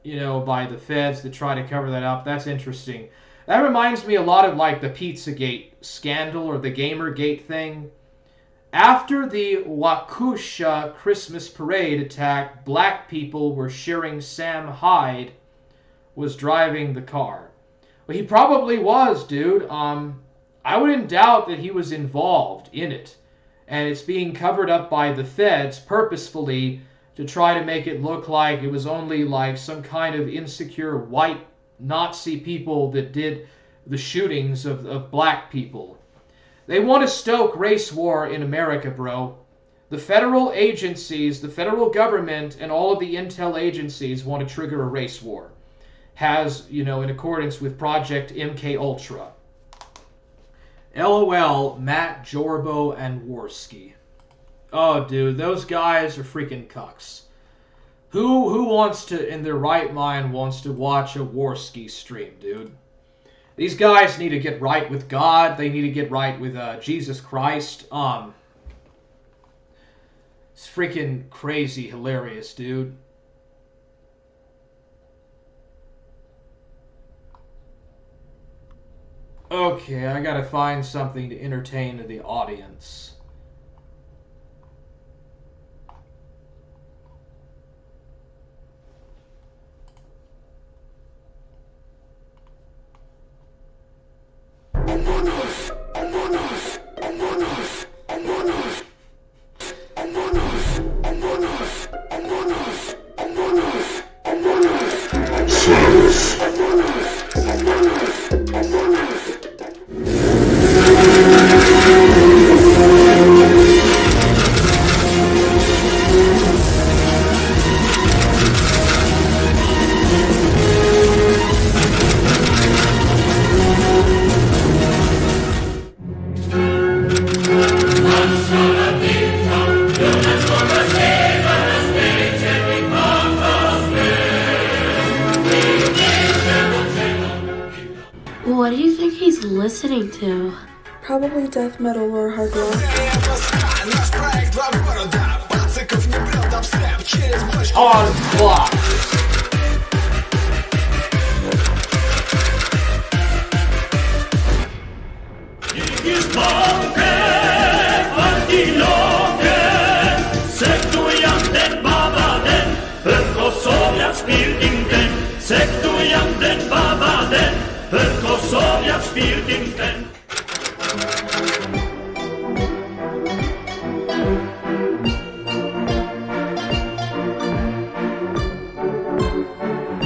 you know, by the feds to try to cover that up. That's interesting. That reminds me a lot of like the Pizzagate scandal or the Gamergate thing. After the Waukesha Christmas parade attack, black people were sharing Sam Hyde was driving the car. Well, he probably was, dude. I wouldn't doubt that he was involved in it. And it's being covered up by the feds purposefully to try to make it look like it was only like some kind of insecure white Nazi people that did the shootings of black people. They want to stoke race war in America, bro. The federal agencies, the federal government, and all of the intel agencies want to trigger a race war. Has, you know, in accordance with Project MK Ultra. LOL, Matt, Jorbo, and Worski. Oh, dude, those guys are freaking cucks. Who wants to, in their right mind, wants to watch a Worski stream, dude? These guys need to get right with God. They need to get right with Jesus Christ. It's freaking crazy hilarious, dude. Okay, I gotta find something to entertain the audience. What do you think he's listening to? Probably death metal or hard rock. Hard rock.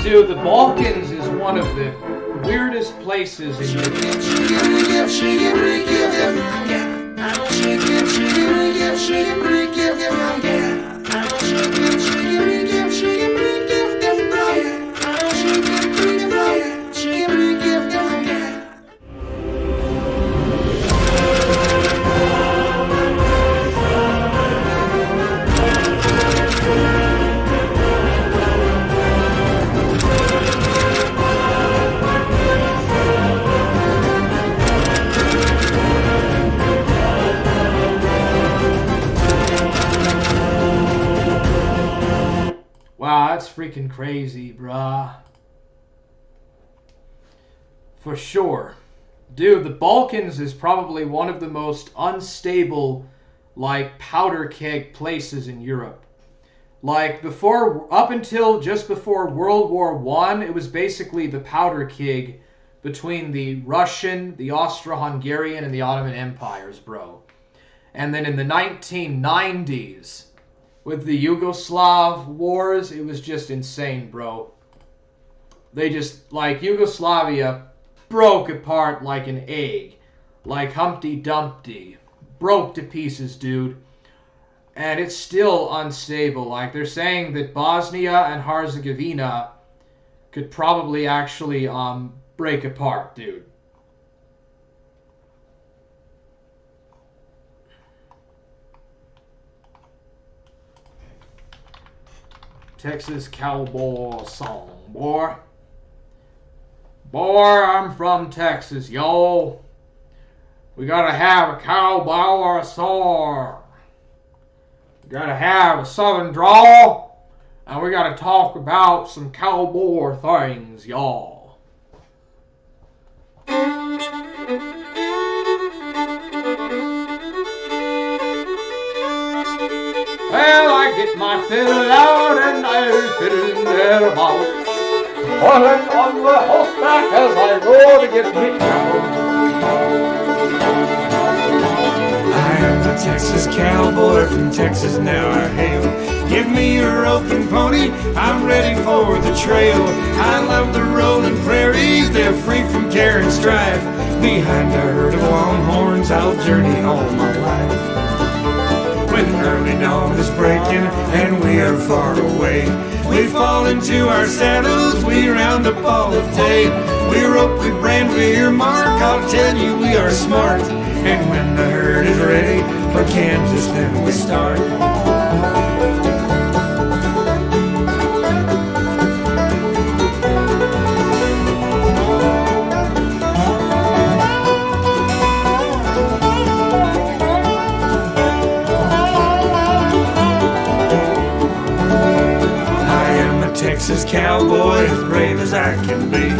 Dude, the Balkans is one of the weirdest places in Europe. freaking crazy, bruh. For sure. Dude, the Balkans is probably one of the most unstable, like, powder keg places in Europe. Like, up until just before World War I, it was basically the powder keg between the Russian, the Austro-Hungarian, and the Ottoman empires, bro. And then in the 1990s, with the Yugoslav wars, it was just insane, bro. They just, like, Yugoslavia broke apart like an egg. Like Humpty Dumpty. Broke to pieces, dude. And it's still unstable. Like, they're saying that Bosnia and Herzegovina could probably actually break apart, dude. Texas cowboy song, boy. Boy, I'm from Texas, y'all. We gotta have a cowboy or a sword. We gotta have a southern drawl. And we gotta talk about some cowboy things, y'all. Well, I get my fiddle out and I fiddle thereabouts, pulling on the horseback as I roar to get me down. I am the Texas cowboy from Texas, now I hail. Give me your open pony, I'm ready for the trail. I love the rolling prairies, they're free from care and strife. Behind a herd of longhorns, I'll journey all my life. When early dawn is breaking and we are far away, we fall into our saddles, we round up all the day. We rope, we brand, we earmark, I'll tell you we are smart. And when the herd is ready for Kansas, then we start. Texas cowboy, as brave as I can be.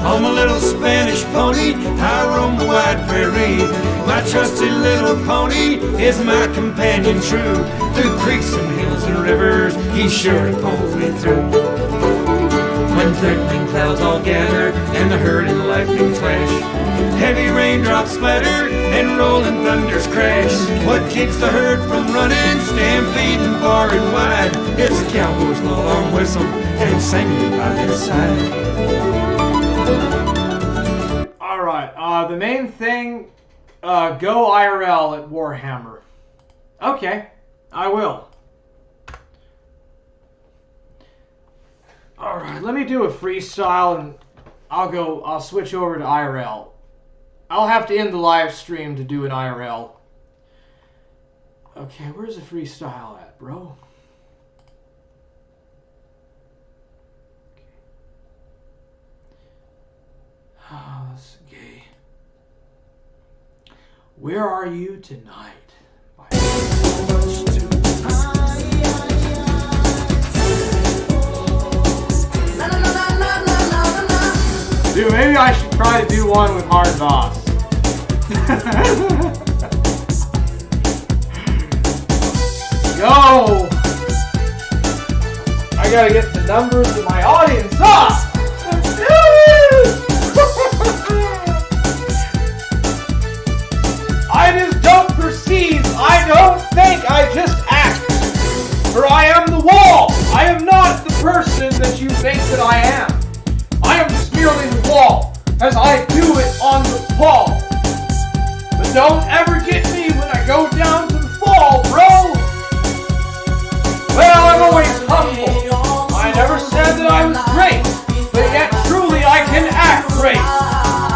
On my little Spanish pony, I roam the wide prairie. My trusty little pony is my companion true. Through creeks and hills and rivers, he sure pulls me through. When threatening clouds all gather and the herd and lightning flash, heavy raindrops splatter and rolling thunders crash. What keeps the herd from running, stampeding far and wide? It's the cowboy's low long whistle and singing by their side. Alright, the main thing, go IRL at Warhammer. Okay, I will. Alright, let me do a freestyle and I'll switch over to IRL. I'll have to end the live stream to do an IRL. Okay, where's the freestyle at, bro? Oh, that's gay. Where Are You Tonight? Dude, maybe I should try to do one with Hard Boss. Yo! I gotta get the numbers of my audience up! I just don't perceive, I don't think, I just act. For I am the wall. I am not the person that you think that I am. I am just merely the wall, as I do it on the fall. But don't ever get me when I go down to the fall, bro. Well, I'm always humble. I never said that I was great, but yet truly I can act great.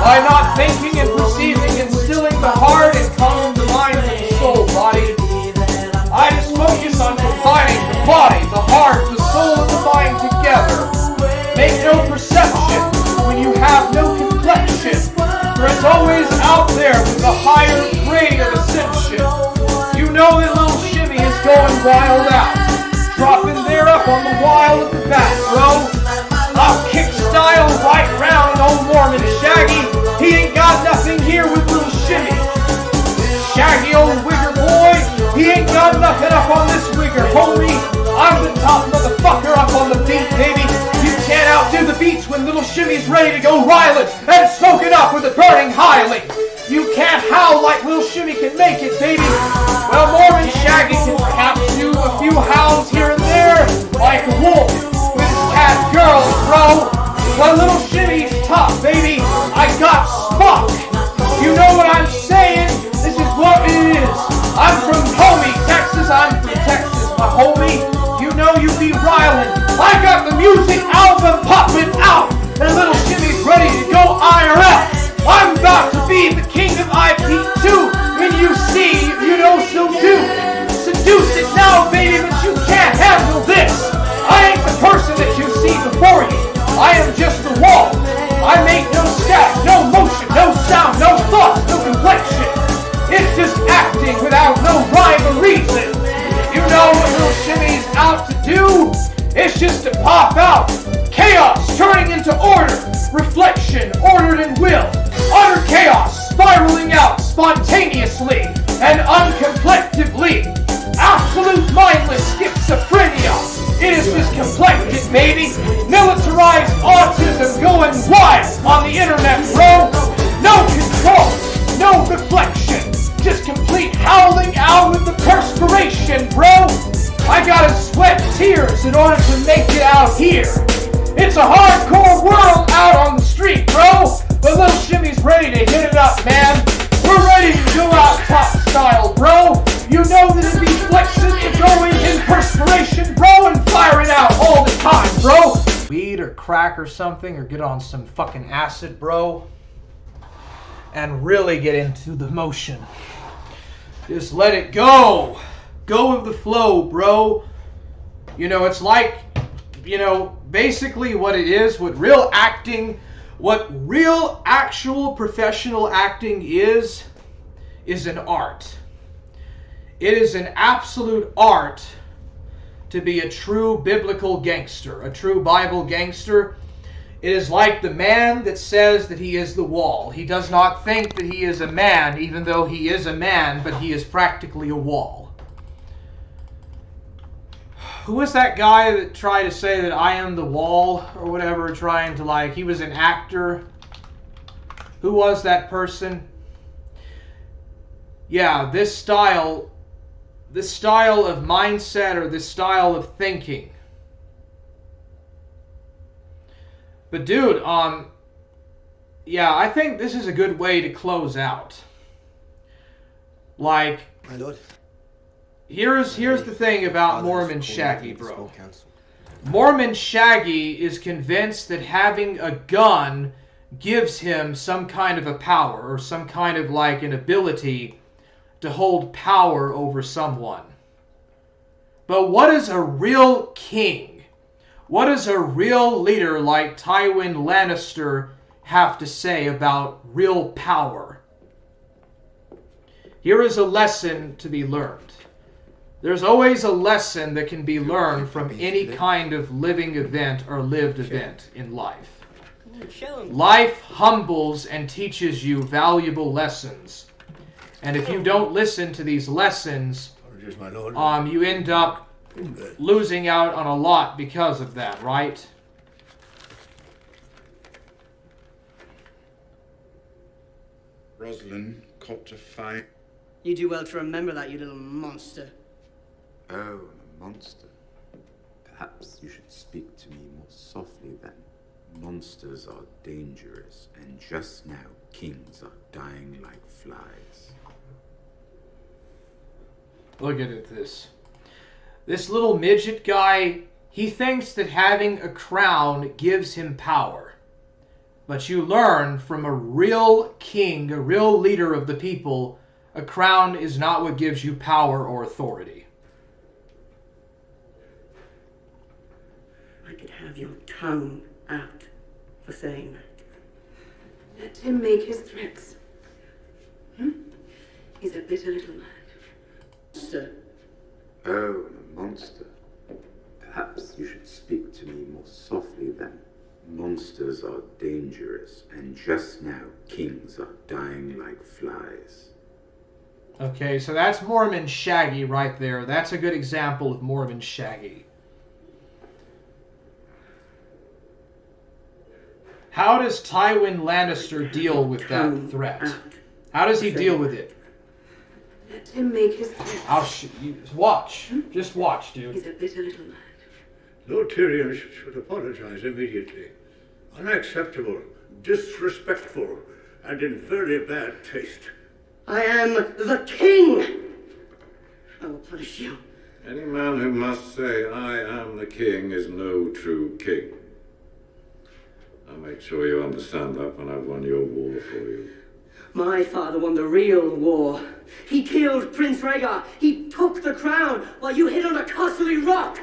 By not thinking and perceiving and stilling the heart and calming the mind and the soul, body. I just focus on combining the body, the heart, the soul, and the mind together. Make no perception when you have no complexion, for it's always out there with a higher grade of ascension. You know that little Shimmy is going wild out, dropping there up on the wild style at the back, bro. I'll kick style right round old Mormon Shaggy. He ain't got nothing here with little Shimmy. Shaggy old wigger boy, he ain't got nothing up on this wigger, homie. I'm the top motherfucker up on the beat, baby. You can't outdo the beats when little Shimmy's ready to go riling and smoke it up with a burning highly. You can't howl like little Shimmy can make it, baby. Well, Mormon Shaggy can perhaps do a few howls here and there, like a wolf with his cat girls, bro. But little Shimmy's top, baby. I got Spock. You know what I'm saying? This is what it is. I'm from homie, Texas. I'm from Texas, my homie. You know you be riling. I got the music album popping out, and little Shimmy's ready to go IRL. I'm about to be the king of IP2, and you see, you know, so do. Seduce it now, baby, but you can't handle this. I ain't the person that you see before you. I am just the wall. I make no stack, no motion, no sound, no thought, no complexion. It's just acting without no rhyme or reason. You know what little Shimmy's out to do? It's just to pop out. Chaos turning into order. Reflection ordered in will. Utter chaos spiraling out spontaneously and unconflictively. Absolute mindless schizophrenia. It is just complected, baby. Militarized autism going wild on the internet, bro. No control, no reflection. Just complete howling out with the perspiration, bro. I gotta sweat tears in order to make it out here. It's a hardcore world out on the street, bro. But little Shimmy's ready to hit it up, man. We're ready to go out top style, bro. You know that it be flexing and going in perspiration, bro, and firing out all the time, bro. Weed or crack or something, or get on some fucking acid, bro, and really get into the motion. Just let it go. Go with the flow, bro. You know, it's like, you know, basically what it is, what real actual professional acting is an art. It is an absolute art to be a true biblical gangster, a true Bible gangster. It is like the man that says that he is the wall. He does not think that he is a man, even though he is a man, but he is practically a wall. Who was that guy that tried to say that I am the wall, or whatever, trying to, like, he was an actor? Who was that person? Yeah, this style of mindset, or this style of thinking. But dude, yeah, I think this is a good way to close out. Like, my lord. Here's the thing about Mormon Shaggy, bro. Mormon Shaggy is convinced that having a gun gives him some kind of a power, or some kind of, like, an ability to hold power over someone. But what is a real king? What does a real leader like Tywin Lannister have to say about real power? Here is a lesson to be learned. There's always a lesson that can be learned from any kind of living event or lived event in life. Life humbles and teaches you valuable lessons. And if you don't listen to these lessons, you end up losing out on a lot because of that, right? Rosalind caught a fight. You do well to remember that, you little monster. Oh, I'm a monster. Perhaps you should speak to me more softly then. Monsters are dangerous, and just now kings are dying like flies. Look at this. This little midget guy, he thinks that having a crown gives him power. But you learn from a real king, a real leader of the people, a crown is not what gives you power or authority. I could have your tongue out for saying that. Let him make his threats. He's a bitter little man. Sir. Oh, I'm a monster. Perhaps you should speak to me more softly then. Monsters are dangerous, and just now kings are dying like flies. Okay, so that's Mormon Shaggy right there. That's a good example of Mormon Shaggy. How does Tywin Lannister deal with that threat? How does he deal with it? Let him make his threats. Watch. Just watch, dude. He's a bitter little man. Lord Tyrion should apologize immediately. Unacceptable, disrespectful, and in very bad taste. I am the king! I will punish you. Any man who must say, I am the king, is no true king. I'll make sure you understand that when I've won your war for you. My father won the real war. He killed Prince Rhaegar. He took the crown while you hid on a costly rock.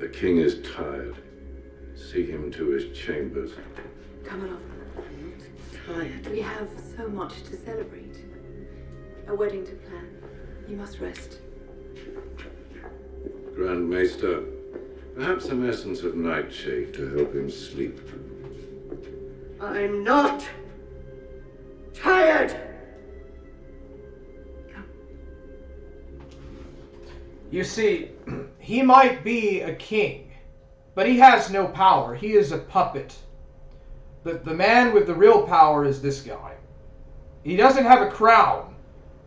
The king is tired. See him to his chambers. Come along. Tired. We have so much to celebrate. A wedding to plan. You must rest. Grand Maester, perhaps some essence of nightshade to help him sleep. I'm not tired! You see, he might be a king, but he has no power. He is a puppet. The man with the real power is this guy. He doesn't have a crown,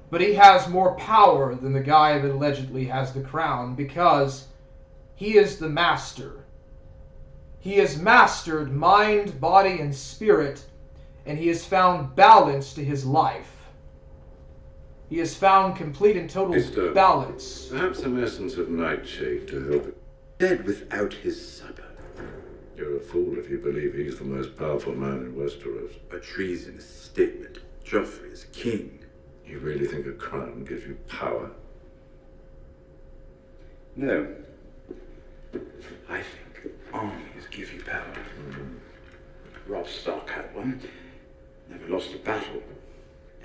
but he has more power than the guy that allegedly has the crown because he is the master. He has mastered mind, body, and spirit, and he has found balance to his life. He has found complete and total balance. Perhaps some essence of nightshade to help him. Dead without his supper. You're a fool if you believe he's the most powerful man in Westeros. A treasonous statement. Joffrey is king. You really think a crown gives you power? No. I think armies give you power. Robb Stark had one. Never lost a battle.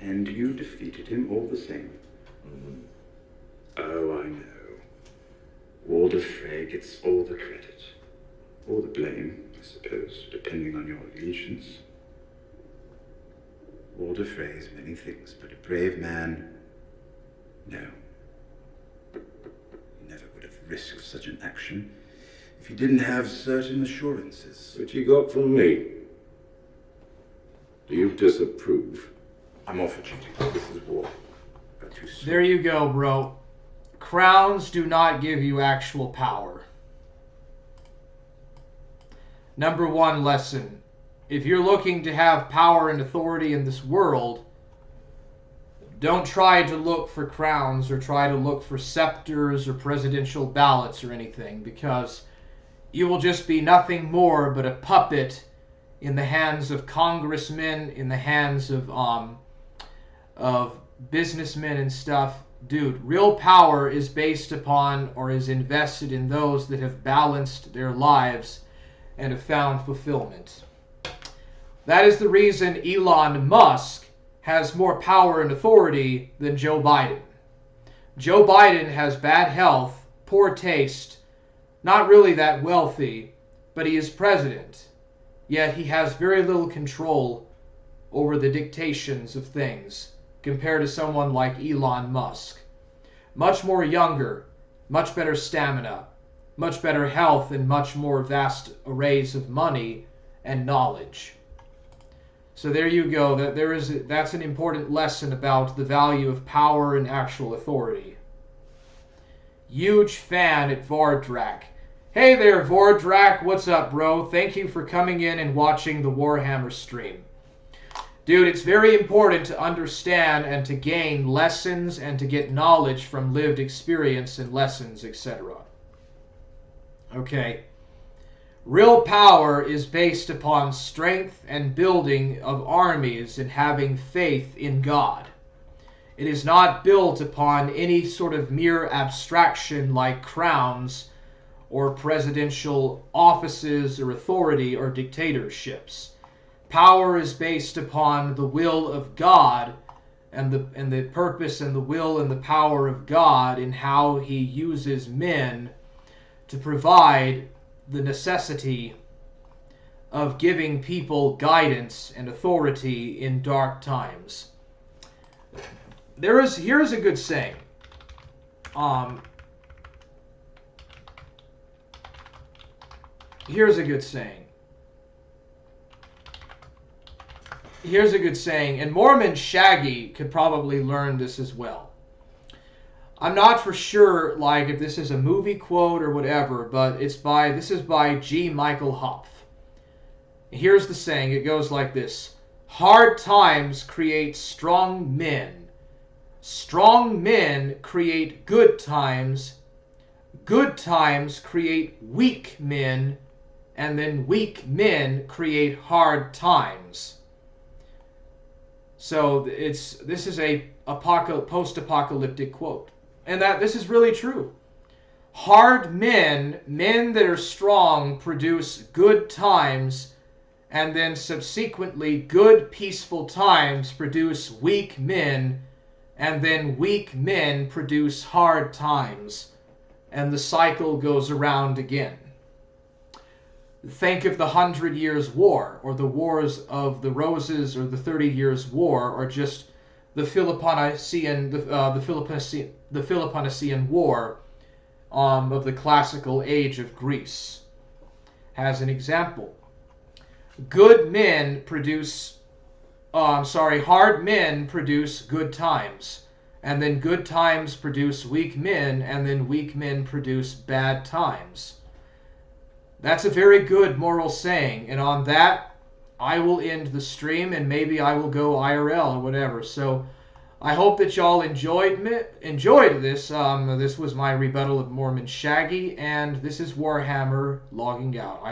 And you defeated him all the same. Oh, I know. Walder Frey gets all the credit. Or the blame, I suppose, depending on your allegiance. Walder Frey is many things, but a brave man, no. He never would have risked such an action if he didn't have certain assurances. Which he got from me. Do you disapprove? I'm off for duty. This is war. There you go, bro. Crowns do not give you actual power. Number one lesson. If you're looking to have power and authority in this world, don't try to look for crowns or try to look for scepters or presidential ballots or anything, because you will just be nothing more but a puppet in the hands of congressmen, in the hands of businessmen and stuff. Dude, real power is based upon or is invested in those that have balanced their lives and have found fulfillment. That is the reason Elon Musk has more power and authority than Joe Biden. Joe Biden has bad health, poor taste, not really that wealthy, but he is president. Yet he has very little control over the dictations of things compared to someone like Elon Musk. Much more younger, much better stamina, much better health, and much more vast arrays of money and knowledge. So there you go. That's an important lesson about the value of power and actual authority. Huge fan at Vordrak. Hey there, Vordrak. What's up, bro? Thank you for coming in and watching the Warhammer stream. Dude, it's very important to understand and to gain lessons and to get knowledge from lived experience and lessons, etc. Okay. Real power is based upon strength and building of armies and having faith in God. It is not built upon any sort of mere abstraction like crowns or presidential offices or authority or dictatorships. Power is based upon the will of God and the purpose and the will and the power of God in how he uses men to provide the necessity of giving people guidance and authority in dark times. Here's a good saying. Here's a good saying. Here's a good saying, and Mormon Shaggy could probably learn this as well. I'm not for sure, like, if this is a movie quote or whatever, but this is by G. Michael Hopf. Here's the saying. It goes like this: hard times create strong men. Strong men create good times. Good times create weak men. And then weak men create hard times. So this is a post-apocalyptic quote. And that this is really true. Hard men that are strong, produce good times, and then subsequently good peaceful times produce weak men, and then weak men produce hard times, and the cycle goes around again. Think of the 100 Years' War, or the Wars of the Roses, or the 30 Years' War, or just the Peloponnesian War of the classical age of Greece. As an example, hard men produce good times, and then good times produce weak men, and then weak men produce bad times. That's a very good moral saying, and on that, I will end the stream, and maybe I will go IRL or whatever. So, I hope that y'all enjoyed this. This was my rebuttal of Mormon Shaggy, and this is Warhammer logging out.